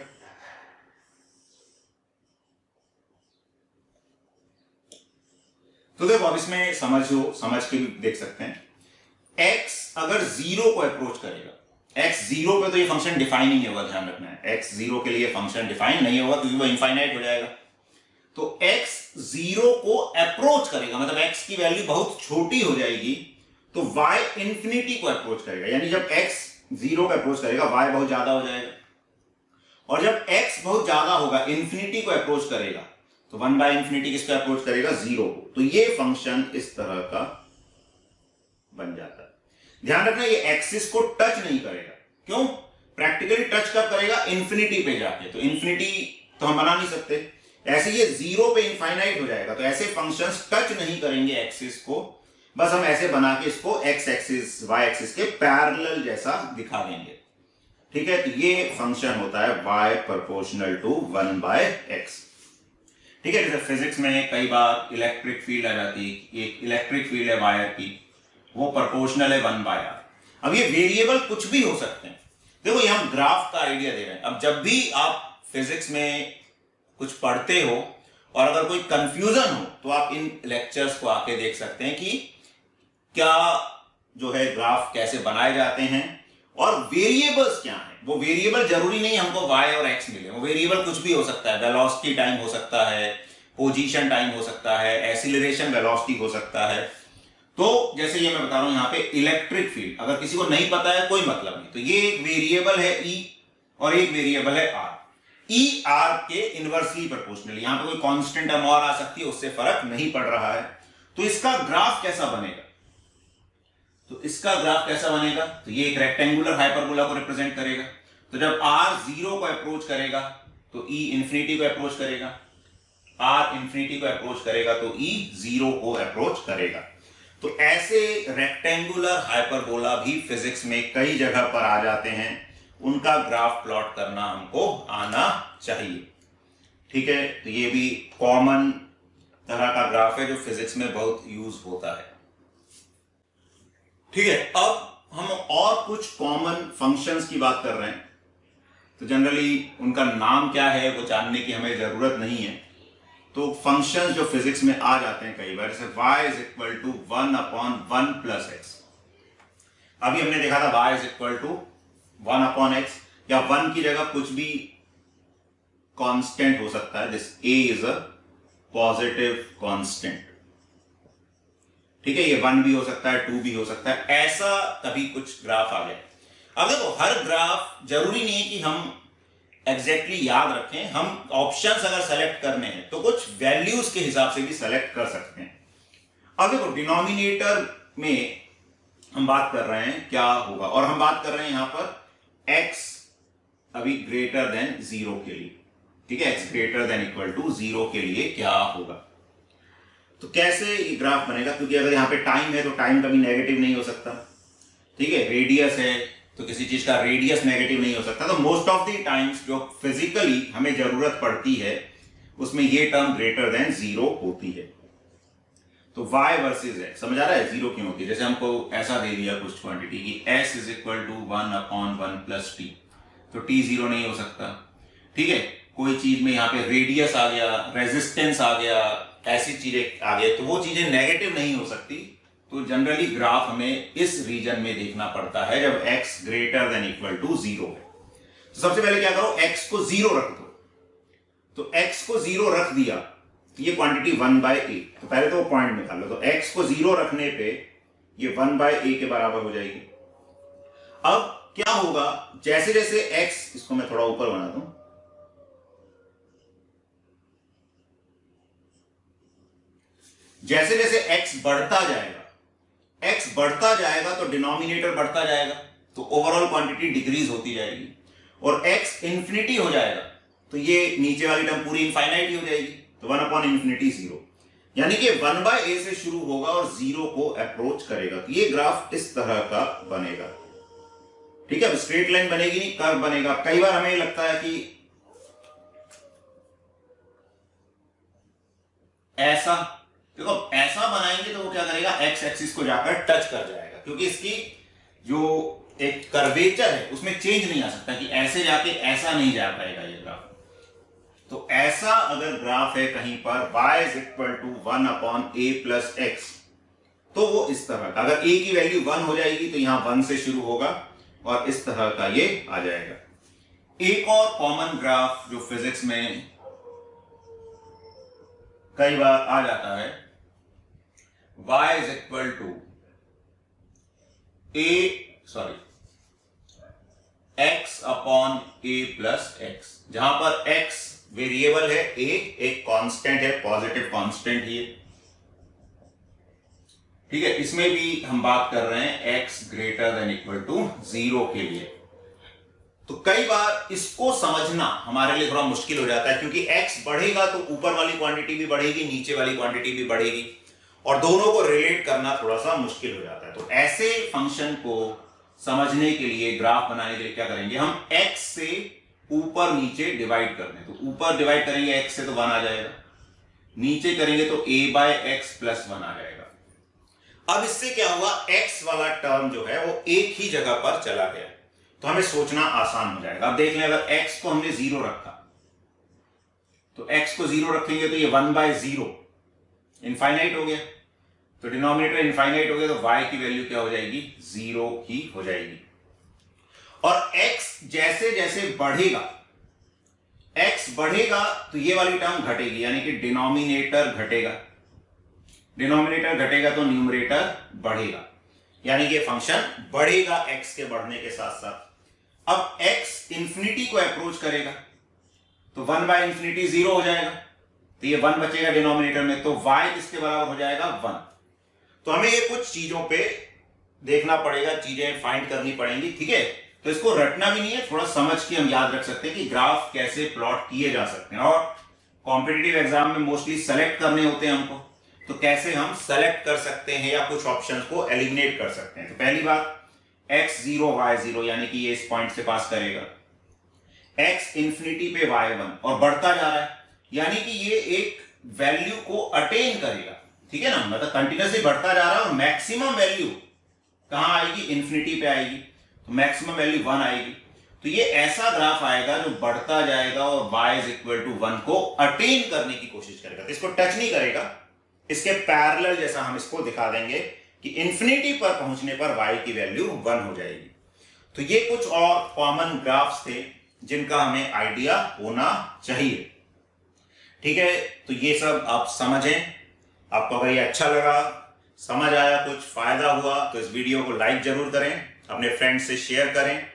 A: तो देखो अब इसमें समझ के भी देख सकते हैं। x अगर 0 को अप्रोच करेगा, एक्स जीरो पे तो ये फंक्शन डिफाइन ही नहीं होगा, ध्यान रखना है, एक्स जीरो के लिए फंक्शन डिफाइन नहीं होगा क्योंकि वो इनफाइनाइट हो जाएगा। तो x जीरो को अप्रोच करेगा, मतलब x की वैल्यू बहुत छोटी हो जाएगी, तो y इंफिनिटी को अप्रोच करेगा, यानी जब x जीरो को अप्रोच करेगा y बहुत ज्यादा हो जाएगा, और जब x बहुत ज्यादा होगा इंफिनिटी को अप्रोच करेगा तो 1 बाय इंफिनिटी किसको अप्रोच करेगा, जीरो को। तो ये फंक्शन इस तरह का बन जाता है। ध्यान रखना ये एक्सिस को टच नहीं करेगा, क्यों? प्रैक्टिकली टच कब करेगा, इंफिनिटी पे जाके, तो इंफिनिटी तो हम बना नहीं सकते, ऐसे ये जीरो पे इनफाइनाइट हो जाएगा, तो ऐसे फंक्शंस टच नहीं करेंगे एक्सिस को, बस हम ऐसे बना के इसको एक्स एक्सिस वाई एक्सिस के पैरेलल जैसा दिखा देंगे, ठीक है। तो ये फंक्शन होता है y proportional to 1 by x, ठीक है। जैसे फिजिक्स में कई बार इलेक्ट्रिक फील्ड आ जाती है, एक इलेक्ट्रिक फील्ड है वायर की, वो प्रोपोर्शनल है 1 बाय r। अब ये वेरिएबल कुछ भी हो सकते हैं, देखो ये हम ग्राफ का आइडिया दे रहे हैं। अब जब भी आप फिजिक्स में कुछ पढ़ते हो और अगर कोई कंफ्यूजन हो तो आप इन लेक्चर्स को आके देख सकते हैं कि क्या जो है ग्राफ कैसे बनाए जाते हैं और वेरिएबल्स क्या हैं। वो वेरिएबल जरूरी नहीं हमको y और x मिले, वो वेरिएबल कुछ भी हो सकता है, वेलोसिटी टाइम हो सकता है, पोजीशन टाइम हो सकता है, एक्सीलरेशन वेलोसिटी हो सकता है। तो जैसे ये मैं बता रहा हूं यहां पे इलेक्ट्रिक फील्ड, अगर किसी को नहीं पता है कोई मतलब नहीं, तो ये एक वेरिएबल है E और एक वेरिएबल है R, E R के इनवर्सली प्रोपोर्शनल, यहां पे कोई कांस्टेंट टर्म और आ सकती है, उससे फर्क नहीं पड़ रहा है। तो इसका ग्राफ कैसा बनेगा, तो इसका ग्राफ कैसा बनेगा, तो ये एक रेक्टेंगुलर हाइपरबोला को रिप्रेजेंट करेगा। तो जब r जीरो को अप्रोच करेगा तो E इंफिनिटी को अप्रोच करेगा, r इंफिनिटी को अप्रोच करेगा तो E जीरो को अप्रोच करेगा। तो ऐसे रेक्टेंगुलर हाइपरबोला भी फिजिक्स में कई जगह पर आ जाते हैं, उनका ग्राफ प्लॉट करना हमको आना चाहिए, ठीक है। तो ये भी कॉमन तरह का ग्राफ है जो फिजिक्स में बहुत यूज होता है, ठीक है। अब हम और कुछ कॉमन फंक्शंस की बात कर रहे हैं, तो जनरली उनका नाम क्या है वो जानने की हमें जरूरत नहीं है। तो फंक्शंस जो फिजिक्स में आ जाते हैं कई बार, जैसे y is equal to 1/1 plus X. अभी हमने देखा था y is equal to 1/x, या 1 की जगह कुछ भी कांस्टेंट हो सकता है, this a is a positive constant, ठीक है। ये 1 भी हो सकता है, 2 भी हो सकता है, ऐसा कभी कुछ ग्राफ आ गया। अब देखो हर ग्राफ जरूरी नहीं है कि हम एग्जैक्टली याद रखें, हम ऑप्शंस अगर सेलेक्ट करने हैं तो कुछ वैल्यूज के हिसाब से भी सेलेक्ट कर सकते हैं। अब देखो डिनोमिनेटर में हम बात कर रहे हैं क्या होगा, और हम बात कर रहे हैं यहां पर x अभी ग्रेटर देन 0 के लिए, ठीक है, x greater than equal to 0 के लिए क्या होगा। तो कैसे ये ग्राफ बनेगा, क्योंकि अगर यहाँ पे टाइम है तो टाइम कभी नेगेटिव नहीं हो सकता, ठीक है। रेडियस है तो किसी चीज का रेडियस नेगेटिव नहीं हो सकता। तो मोस्ट ऑफ द टाइम्स जो फिजिकली हमें जरूरत पड़ती है उसमें ये टर्म ग्रेटर देन 0 होती है। तो y वर्सेस x, समझ आ रहा है 0 क्यों होती है। जैसे हमको ऐसा दे दिया कुछ क्वांटिटी की s is equal to 1/1 plus t, तो t 0 नहीं हो सकता, ठीक है। कोई चीज में यहाँ पे रेडियस आ गया, रेजिस्टेंस आ गया, ऐसी चीजें आ गई तो वो चीजें नेगेटिव नहीं हो सकती। तो जनरली ग्राफ हमें इस रीजन में देखना पड़ता है जब x greater than equal to 0 है। तो सबसे पहले क्या करो, x को 0 रख दो। तो x को 0 रख दिया तो ये क्वांटिटी 1/a, तो पहले तो वो पॉइंट निकाल लो। तो x को 0 रखने पे ये 1/a के बराबर हो जाएगी। अब क्या होगा, जैसे जैसे x, इसको मैं थोड़ा ऊपर बना दूं, जैसे जैसे x बढ़ता जाएगा तो डिनोमिनेटर बढ़ता जाएगा, तो ओवरऑल क्वांटिटी डिक्रीज होती जाएगी, और x इंफिनिटी हो जाएगा तो ये नीचे वाली टर्म पूरी इनफाइनाइट ही हो जाएगी, तो 1/∞ 0, यानी कि 1/a से शुरू होगा और 0 को अप्रोच करेगा। तो ये ग्राफ इस तरह का बनेगा, ठीक है। स्ट्रेट लाइन बनेगी नहीं, कर्व बनेगा। कई बार हमें लगता है कि ऐसा, देखो ऐसा बनाएंगे तो वो क्या करेगा, एक्स एक्सिस को जाकर टच कर जाएगा, क्योंकि इसकी जो एक कर्वेचर है उसमें चेंज नहीं आ सकता कि ऐसे जाके ऐसा नहीं जा पाएगा ये ग्राफ। तो ऐसा अगर ग्राफ है कहीं पर y is equal to 1/a plus X, तो वो इस तरह का, अगर a की वैल्यू 1 हो जाएगी तो यहां 1 से शुरू होगा, और इस तरह का ये आ जाएगा। एक और कॉमन ग्राफ जो फिजिक्स में कई बार आ जाता है, y is equal to x upon a plus x, जहां पर x वेरिएबल है, a एक कांस्टेंट है, पॉजिटिव कांस्टेंट ही है। ठीक है, इसमें भी हम बात कर रहे हैं x greater than equal to 0 के लिए। तो कई बार इसको समझना हमारे लिए थोड़ा मुश्किल हो जाता है, क्योंकि x बढ़ेगा तो ऊपर वाली क्वांटिटी भी बढ़ेगी, नीचे वाली क्वांटिटी भी बढ़ेगी, और दोनों को रिलेट करना थोड़ा सा मुश्किल हो जाता है। तो ऐसे फंक्शन को समझने के लिए, ग्राफ बनाने के लिए क्या करेंगे, हम x से ऊपर नीचे डिवाइड कर दें। तो ऊपर डिवाइड करेंगे x से तो 1 आ जाएगा, नीचे करेंगे तो a बाय x प्लस 1 आ जाएगा। अब इससे क्या हुआ, x वाला टर्म जो है वो एक ही जगह पर चला गया, तो हमें सोचना आसान हो जाएगा। अब देख लें, अगर x को हमने 0 रखा तो x को 0 रखेंगे तो ये 1/0 इनफाइनाइट हो गया, तो डिनोमिनेटर इनफाइनाइट हो गया, तो y की वैल्यू क्या हो जाएगी, 0 ही हो जाएगी। और x जैसे जैसे बढ़ेगा, x बढ़ेगा तो ये वाली टर्म घटेगी, यानी कि डिनोमिनेटर घटेगा, डिनोमिनेटर घटेगा तो न्यूमरेटर बढ़ेगा, यानी कि फंक्शन बढ़ेगा x के बढ़ने के साथ साथ। अब x इंफिनिटी को अप्रोच करेगा तो 1/∞ 0 हो जाएगा, तो ये 1 बचेगा डिनोमिनेटर में, तो y किसके बराबर हो जाएगा, 1। तो हमें ये कुछ चीजों पे देखना पड़ेगा, चीजें फाइंड करनी पड़ेंगी। ठीक है, तो इसको रटना भी नहीं है, थोड़ा समझ के हम याद रख सकते हैं कि ग्राफ कैसे प्लॉट किए जा सकते हैं। और कॉम्पिटिटिव एग्जाम में मोस्टली सेलेक्ट करने होते हैं हमको, तो कैसे हम सेलेक्ट कर सकते हैं या कुछ ऑप्शंस को एलिमिनेट कर सकते हैं। तो पहली बात, x0 y0, यानी कि ये इस पॉइंट से पास करेगा, x इंफिनिटी पे y1 और बढ़ता जा रहा है, यानी कि ये एक वैल्यू को अटेन करेगा। ठीक है ना, मतलब कंटिन्यूसली बढ़ता जा रहा है और मैक्सिमम वैल्यू कहां आएगी, इंफिनिटी पे आएगी, तो मैक्सिमम वैल्यू 1 आएगी। तो ये ऐसा ग्राफ आएगा जो बढ़ता जाएगा और y इज इक्वल टू 1 को अटेन करने की कोशिश करेगा। तो इसको टच नहीं करेगा, इसके पैरेलल जैसा हम इसको दिखा देंगे कि इंफिनिटी पर पहुंचने पर y की वैल्यू 1 हो जाएगी। तो ये कुछ और कॉमन ग्राफ्स थे जिनका हमें आइडिया होना चाहिए। ठीक है, तो ये सब आप समझें। आपको अगर ये अच्छा लगा, समझ आया, कुछ फायदा हुआ, तो इस वीडियो को लाइक जरूर करें, अपने फ्रेंड्स से शेयर करें।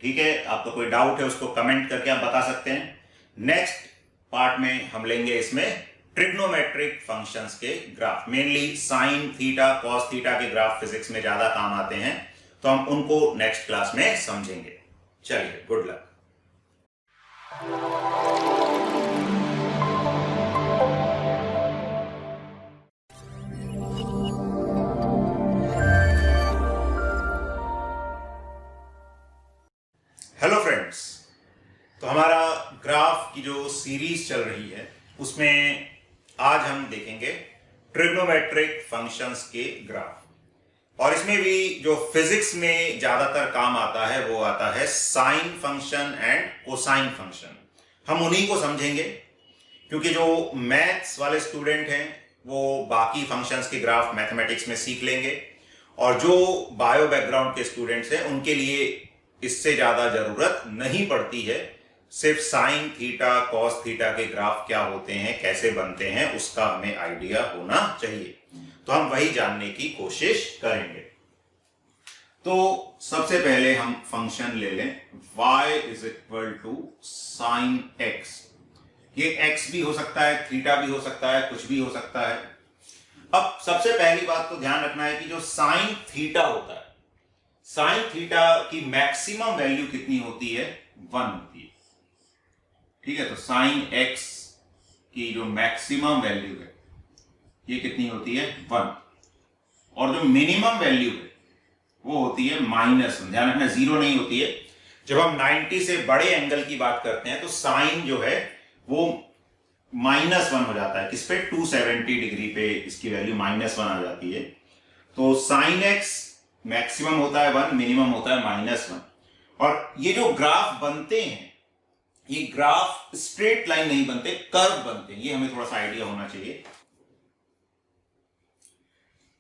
A: ठीक है, आपका कोई डाउट है उसको कमेंट करके आप बता सकते हैं। नेक्स्ट पार्ट में हम लेंगे इसमें ट्रिग्नोमेट्रिक फंक्शंस के graph, mainly sine theta, cos theta के ग्राफ फिजिक्स में ज्यादा काम आते हैं, तो हम उनको नेक्स्ट क्लास में समझेंगे। चलिए, गुड लक। हेलो फ्रेंड्स, तो हमारा ग्राफ की जो सीरीज चल रही है उसमें आज हम देखेंगे ट्रिग्नोमेट्रिक फंक्शंस के ग्राफ, और इसमें भी जो फिजिक्स में ज्यादातर काम आता है वो आता है sine function and cosine function. हम उन्हीं को समझेंगे, क्योंकि जो मैथ्स वाले स्टूडेंट हैं वो बाकी फंक्शंस के ग्राफ मैथमेटिक्स में सीख लेंगे, और जो बायो बैकग्राउंड के स्टूडेंट्स हैं उनके लिए इससे ज्यादा जरूरत नहीं पड़ती है। सिर्फ साइन थीटा, कॉस थीटा के ग्राफ क्या होते हैं, कैसे बनते हैं, उसका हमें आइडिया होना चाहिए, तो हम वही जानने की कोशिश करेंगे। तो सबसे पहले हम फंक्शन ले लें y is equal to sine x। ये x भी हो सकता है, थीटा भी हो सकता है, कुछ भी हो सकता है। अब सबसे पहली बात तो ध्यान रखना है कि जो साइन थीटा होता है, साइन थीटा की मैक्सिमम वैल्यू कितनी होती है, 1 होती है। ठीक है, तो साइन x की जो मैक्सिमम वैल्यू है ये कितनी होती है, 1, और जो मिनिमम वैल्यू है वो होती है -1। ध्यान रखना, 0 नहीं होती है। जब हम 90 से बड़े एंगल की बात करते हैं तो साइन जो है वो -1 हो जाता है। किस पे, 270 डिग्री पे इसकी वैल्यू -1 आ जाती है। तो साइन x मैक्सिमम होता है 1, मिनिमम होता है -1। और ये जो ग्राफ बनते हैं, ये ग्राफ स्ट्रेट लाइन नहीं बनते, कर्व बनते हैं, ये हमें थोड़ा सा आइडिया होना चाहिए।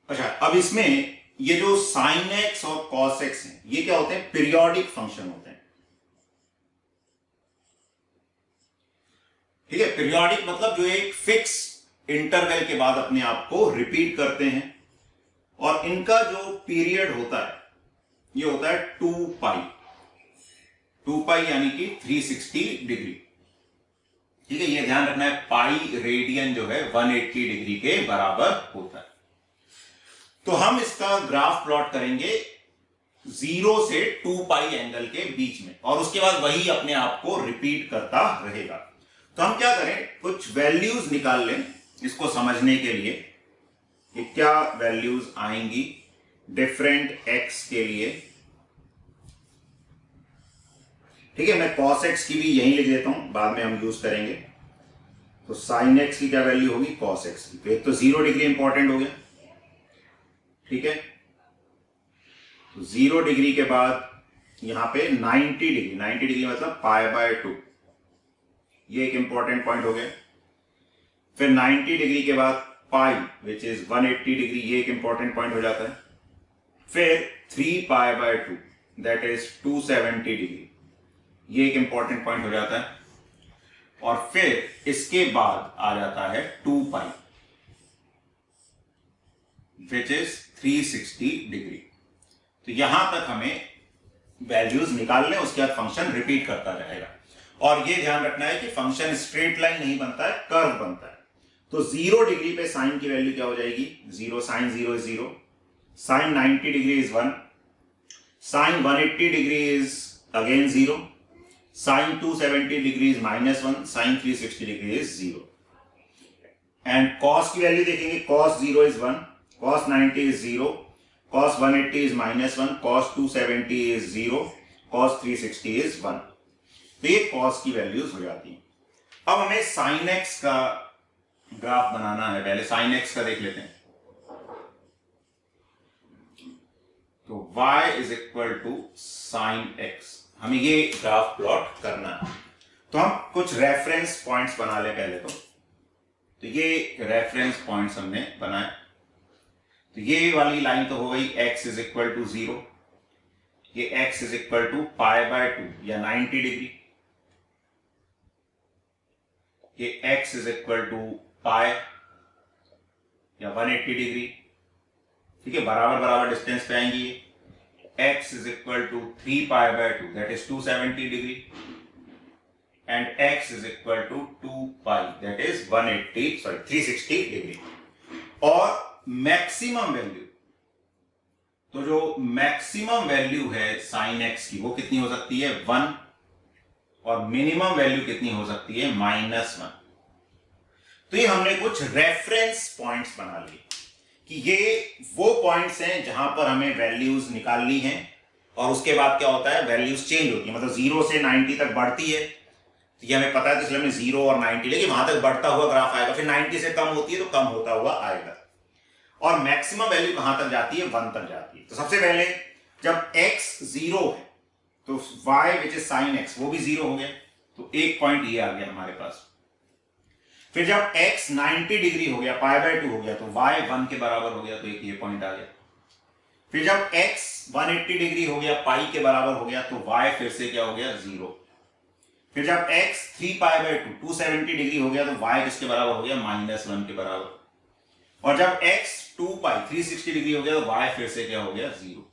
A: अच्छा, अब इसमें ये जो साइन एक्स और कॉस एक्स है, ये क्या होते हैं? पीरियोडिक फंक्शन होते हैं। ठीक है, पीरियोडिक मतलब जो एक फिक्स इंटरवल के बाद अपने आप को रिपीट करते हैं, और इनका जो पीरियड होता है ये होता है 2 पाई। 2 पाई यानी कि 360 डिग्री। ठीक है, ये ध्यान रखना है, पाई रेडियन जो है 180 डिग्री के बराबर होता है। तो हम इसका ग्राफ प्लॉट करेंगे 0 से 2 पाई एंगल के बीच में, और उसके बाद वही अपने आप को रिपीट करता रहेगा। तो हम क्या करें, कुछ वैल्यूज निकाल लें इसको समझने के लिए कि क्या वैल्यूज आएंगी डिफरेंट एक्स के लिए। ठीक है, मैं cos x की भी यहीं लिख देता हूं, बाद में हम यूज करेंगे। तो sin x की क्या वैल्यू होगी? cos x की। तो एक तो 0 डिग्री इंपॉर्टेंट हो गया। ठीक है, तो 0 डिग्री के बाद यहां पे 90 डिग्री, 90 डिग्री मतलब π/2, ये एक इंपॉर्टेंट पॉइंट हो गया। फिर 90 डिग्री के बाद पाई विच इज 180 डिग्री, ये एक इंपॉर्टेंट पॉइंट हो जाता है। फिर 3π/2 दैट इज 270 डिग्री, ये एक इंपॉर्टेंट पॉइंट हो जाता है। और फिर इसके बाद आ जाता है 2 पाई विच इज 360 डिग्री। तो यहां तक हमें वैल्यूज निकालने, उसके बाद फंक्शन रिपीट करता रहेगा। और ये ध्यान रखना है कि फंक्शन स्ट्रेट लाइन नहीं बनता है, कर्व बनता है। तो 0 डिग्री पे साइन की वैल्यू क्या हो जाएगी? 0, sine 0 is 0, sine 90 degree is 1, sine 180 degree is again 0, sine 270 degree is -1, sine 360 degree is 0। And cos की वैल्यू देखेंगे, cos 0 is 1, cos 90 is 0, cos 180 is -1, cos 270 is 0, cos 360 is 1। तो ये cos की वैल्यूज हो जाती हैं। अब हमें sin x का ग्राफ बनाना है। पहले sin x का देख लेते हैं। तो y is equal to sin x, हमें ये ग्राफ प्लॉट करना है। तो हम कुछ रेफरेंस पॉइंट्स बना लें पहले। तो ये रेफरेंस पॉइंट्स हमने बनाए। तो ये वाली लाइन तो हो गई x इज इक्वल टू 0, ये x इज इक्वल टू π/2 या 90 डिग्री, ये x इज इक्वल टू पाई या 180 डिग्री। ठीक है, बराबर बराबर डिस्टेंस पे आएंगी। x is equal to 3π/2 that is 270 degree, and x is equal to 2 pi that is 360 degree. और मैक्सिमम वैल्यू, तो जो मैक्सिमम वैल्यू है साइन एक्स की वो कितनी हो सकती है? 1, और मिनिमम वैल्यू कितनी हो सकती है? -1। तो ये हमने कुछ रेफरेंस पॉइंट्स बना लिए कि ये वो पॉइंट्स हैं जहां पर हमें वैल्यूज निकालनी है, और उसके बाद क्या होता है, वैल्यूज चेंज होती है। मतलब 0 से 90 तक बढ़ती है, तो ये हमें पता है, तो इसलिए हमने 0 और 90 लेकिन वहां तक बढ़ता हुआ ग्राफ आएगा। फिर 90 से कम होती है तो कम होता हुआ आएगा। और मैक्सिमम वैल्यू कहां तक जाती है? 1 तक जाती है। तो सबसे पहले जब x 0 है तो y which is sine x वो भी 0 हो गया, तो एक पॉइंट ये आ गया हमारे पास। फिर जब x 90 डिग्री हो गया, π/2 हो गया, तो y 1 के बराबर हो गया, तो एक ये पॉइंट आ गया। फिर जब x 180 डिग्री हो गया, पाई के बराबर हो गया, तो y फिर से क्या हो गया? 0। फिर जब x 3π/2 270 डिग्री हो गया, तो y किसके बराबर हो गया? -1 के बराबर। और जब x 2 पाई 360 डिग्री हो गया, तो y फिर से क्या हो गया? 0।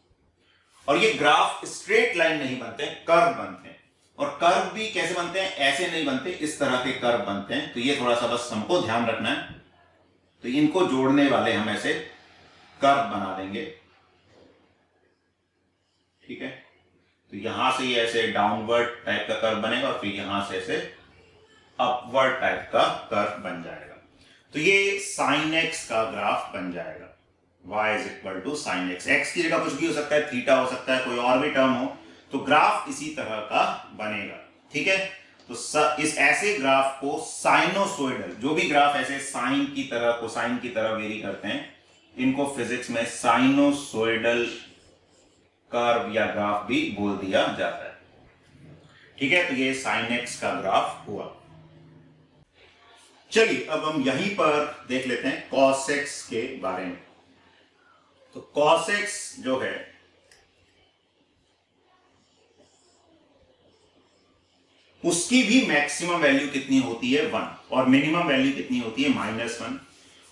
A: और ये ग्राफ स्ट्रेट लाइन नहीं बनते, कर्व बनते हैं। और कर्व भी कैसे बनते हैं? ऐसे नहीं बनते, इस तरह के कर्व बनते हैं। तो ये थोड़ा सा बस हमको ध्यान रखना है। तो इनको जोड़ने वाले हम ऐसे कर्व बना देंगे। ठीक है, तो यहां से ये ऐसे डाउनवर्ड टाइप का कर्व बनेगा, और फिर यहां से ऐसे अपवर्ड टाइप का कर्व बन जाएगा। तो ये साइन एक्स का ग्राफ बन जाएगा। y is equal to sine X, X की जगह कुछ भी हो सकता है, थीटा हो सकता है, कोई और भी टर्म हो, तो ग्राफ इसी तरह का बनेगा। ठीक है, तो इस ऐसे ग्राफ को साइनोसोइडल, जो भी ग्राफ ऐसे साइन की तरह, कोसाइन की तरह वेरी करते हैं, इनको फिजिक्स में साइनोसोइडल कर्व या ग्राफ भी बोल दिया जाता है। ठीक है, तो ये साइन एक्स का ग्राफ हुआ। चलिए अब हम यहीं पर देख लेते हैं cos x के बारे में। तो cos x जो है उसकी भी मैक्सिमम वैल्यू कितनी होती है 1 और मिनिमम वैल्यू कितनी होती है -1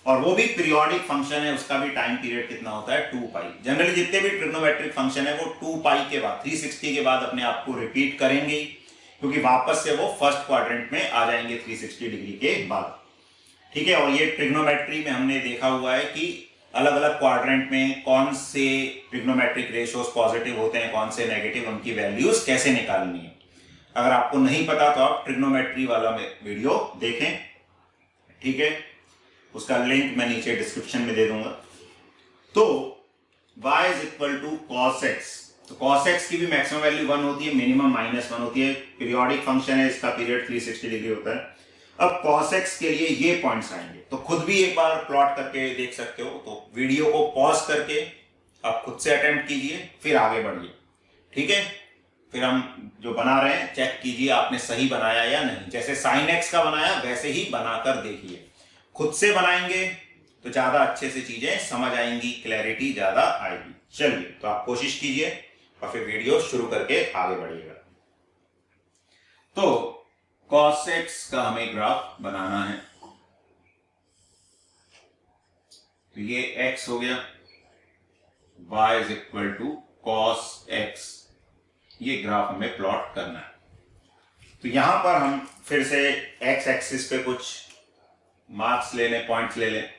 A: और वो भी पीरियोडिक फंक्शन है, उसका भी टाइम पीरियड कितना होता है 2 पाई। जनरली जितने भी ट्रिग्नोमेट्रिक फंक्शन है वो 2 पाई के बाद 360 के बाद अपने आप को रिपीट करेंगे क्योंकि वापस से वो फर्स्ट क्वाड्रेंट में आ जाएंगे 360 डिग्री के बाद। ठीक है, और ये ट्रिग्नोमेट्री में हमने देखा हुआ है कि अलग अलग क्वाड्रेंट में कौन से ट्रिग्नोमेट्रिक रेशियोज पॉजिटिव होते हैं, कौन से नेगेटिव, उनकी वैल्यूज कैसे निकालनी है। अगर आपको नहीं पता तो आप ट्रिग्नोमेट्री वाला वीडियो देखें, ठीक है, उसका लिंक मैं नीचे डिस्क्रिप्शन में दे दूंगा। तो y is equal to cos x, तो cos x की भी मैक्सिमम वैल्यू 1 होती है, मिनिमम -1 होती है, पीरियोडिक फंक्शन है, इसका पीरियड 360 डिग्री होता है। अब cos x के लिए ये पॉइंट्स आएंगे, तो खुद भी एक बार प्लॉट करके देख सकते हो। तो वीडियो को पॉज करके आप खुद से अटेम्प्ट कीजिए, फिर आगे बढ़िए, ठीक है। फिर हम जो बना रहे हैं चेक कीजिए आपने सही बनाया या नहीं। जैसे sin x का बनाया वैसे ही बनाकर देखिए, खुद से बनाएंगे तो ज्यादा अच्छे से चीजें समझ आएंगी, क्लैरिटी ज्यादा आएगी। चलिए, तो आप कोशिश कीजिए और फिर वीडियो शुरू करके आगे बढ़िएगा। तो cos x का हमें ग्राफ बनाना है, तो ये x हो गया, y is equal to cos x, ये ग्राफ हमें प्लॉट करना है। तो यहां पर हम फिर से x एक्सिस पे कुछ मार्क्स ले लें, पॉइंट्स ले लें,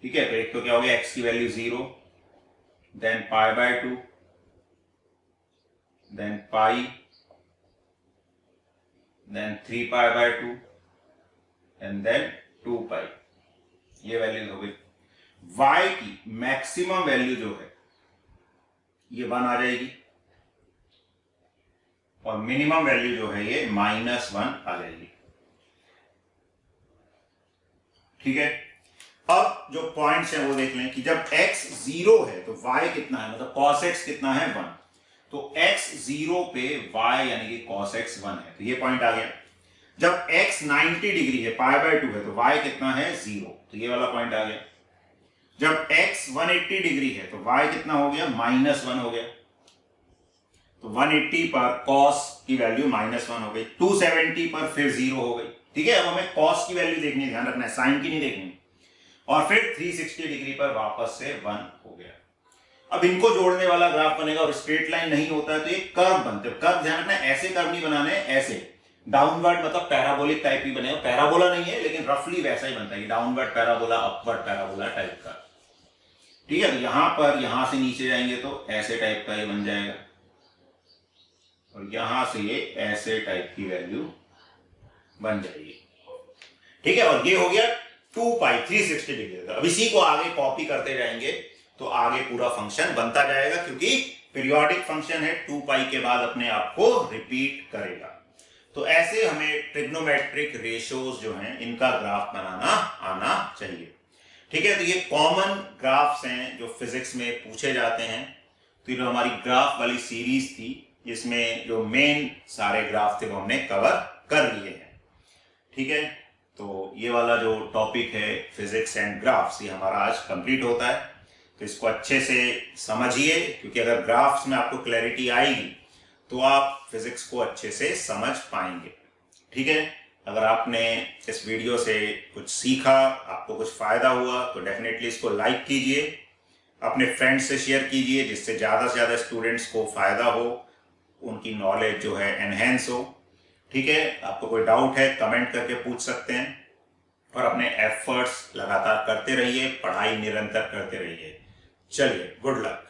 A: ठीक है। तो एक तो क्या हो गया, x की value 0, then π/2, then pi, then 3π/2 and then 2 pi, ये वैल्यूज हो गई। y की मैक्सिमम वैल्यू जो है ये 1 आ जाएगी और मिनिमम वैल्यू जो है ये -1 आ जाएगी, ठीक है। अब जो पॉइंट्स हैं वो देख लें कि जब x 0 है तो y कितना है, मतलब cos x कितना है 1, तो x 0 पे y यानी कि cos x 1 है, तो ये पॉइंट आ गया। जब x 90 डिग्री है, π/2 है, तो y कितना है 0, तो ये वाला पॉइंट आ गया। जब x 180 डिग्री है तो y कितना हो गया, -1 हो गया, तो 180 पर cos की वैल्यू -1 हो गई, 270 पर फिर 0 हो गई, ठीक है। अब हमें cos की वैल्यू देखनी है, ध्यान रखना है, साइन की नहीं देखनी, और फिर 360 डिग्री पर वापस से 1 हो गया। अब इनको जोड़ने वाला ग्राफ बनेगा और स्ट्रेट लाइन नहीं होता है तो ये कर्व बनते हैं। कर्व ध्यान रखना है, ऐसे कर्व नहीं बनाने, ऐसे डाउनवर्ड, मतलब पैराबोलिक टाइप ही बनेगा। पैराबोला नहीं है लेकिन रफली वैसा ही बनता है, downward parabola, upward parabola type का, ठीक है। तो यहां पर, यहां से नीचे जाएंगे तो ऐसे टाइप का ये बन जाएगा और यहां से ये ऐसे टाइप की वैल्यू बन जाएगी, ठीक है। और ये हो गया 2 पाई 360 डिग्री का। अब इसी को आगे कॉपी करते जाएंगे तो आगे पूरा फंक्शन बनता जाएगा, क्योंकि पीरियोडिक फंक्शन है, 2 पाई के बाद अपने आप को रिपीट करेगा। तो ऐसे हमें ट्रिग्नोमेट्रिक रेशियोज जो हैं इनका ग्राफ बनाना आना चाहिए, ठीक है। तो ये कॉमन ग्राफ्स हैं जो फिजिक्स में पूछे जाते हैं। तो ये जो हमारी ग्राफ वाली सीरीज थी, इसमें जो मेन सारे ग्राफ थे वो हमने कवर कर लिए हैं, ठीक है। तो ये वाला जो टॉपिक है फिजिक्स एंड ग्राफ्स, ये हमारा आज कंप्लीट होता है। तो इसको अच्छे से समझिए, क्योंकि अगर ग्राफ्स में आपको क्लैरिटी आएगी तो आप फिजिक्स को अच्छे से समझ पाएंगे, ठीक है। अगर आपने इस वीडियो से कुछ सीखा, आपको कुछ फायदा हुआ, तो डेफिनेटली इसको लाइक कीजिए, अपने फ्रेंड्स से शेयर कीजिए, जिससे ज़्यादा से ज़्यादा स्टूडेंट्स को फायदा हो, उनकी नॉलेज जो है एनहेंस हो, ठीक है। आपको कोई डाउट है कमेंट करके पूछ सकते हैं, और अपने एफर्ट्स लगातार करते रहिए, पढ़ाई निरंतर करते रहिए। चलिए, गुड लक।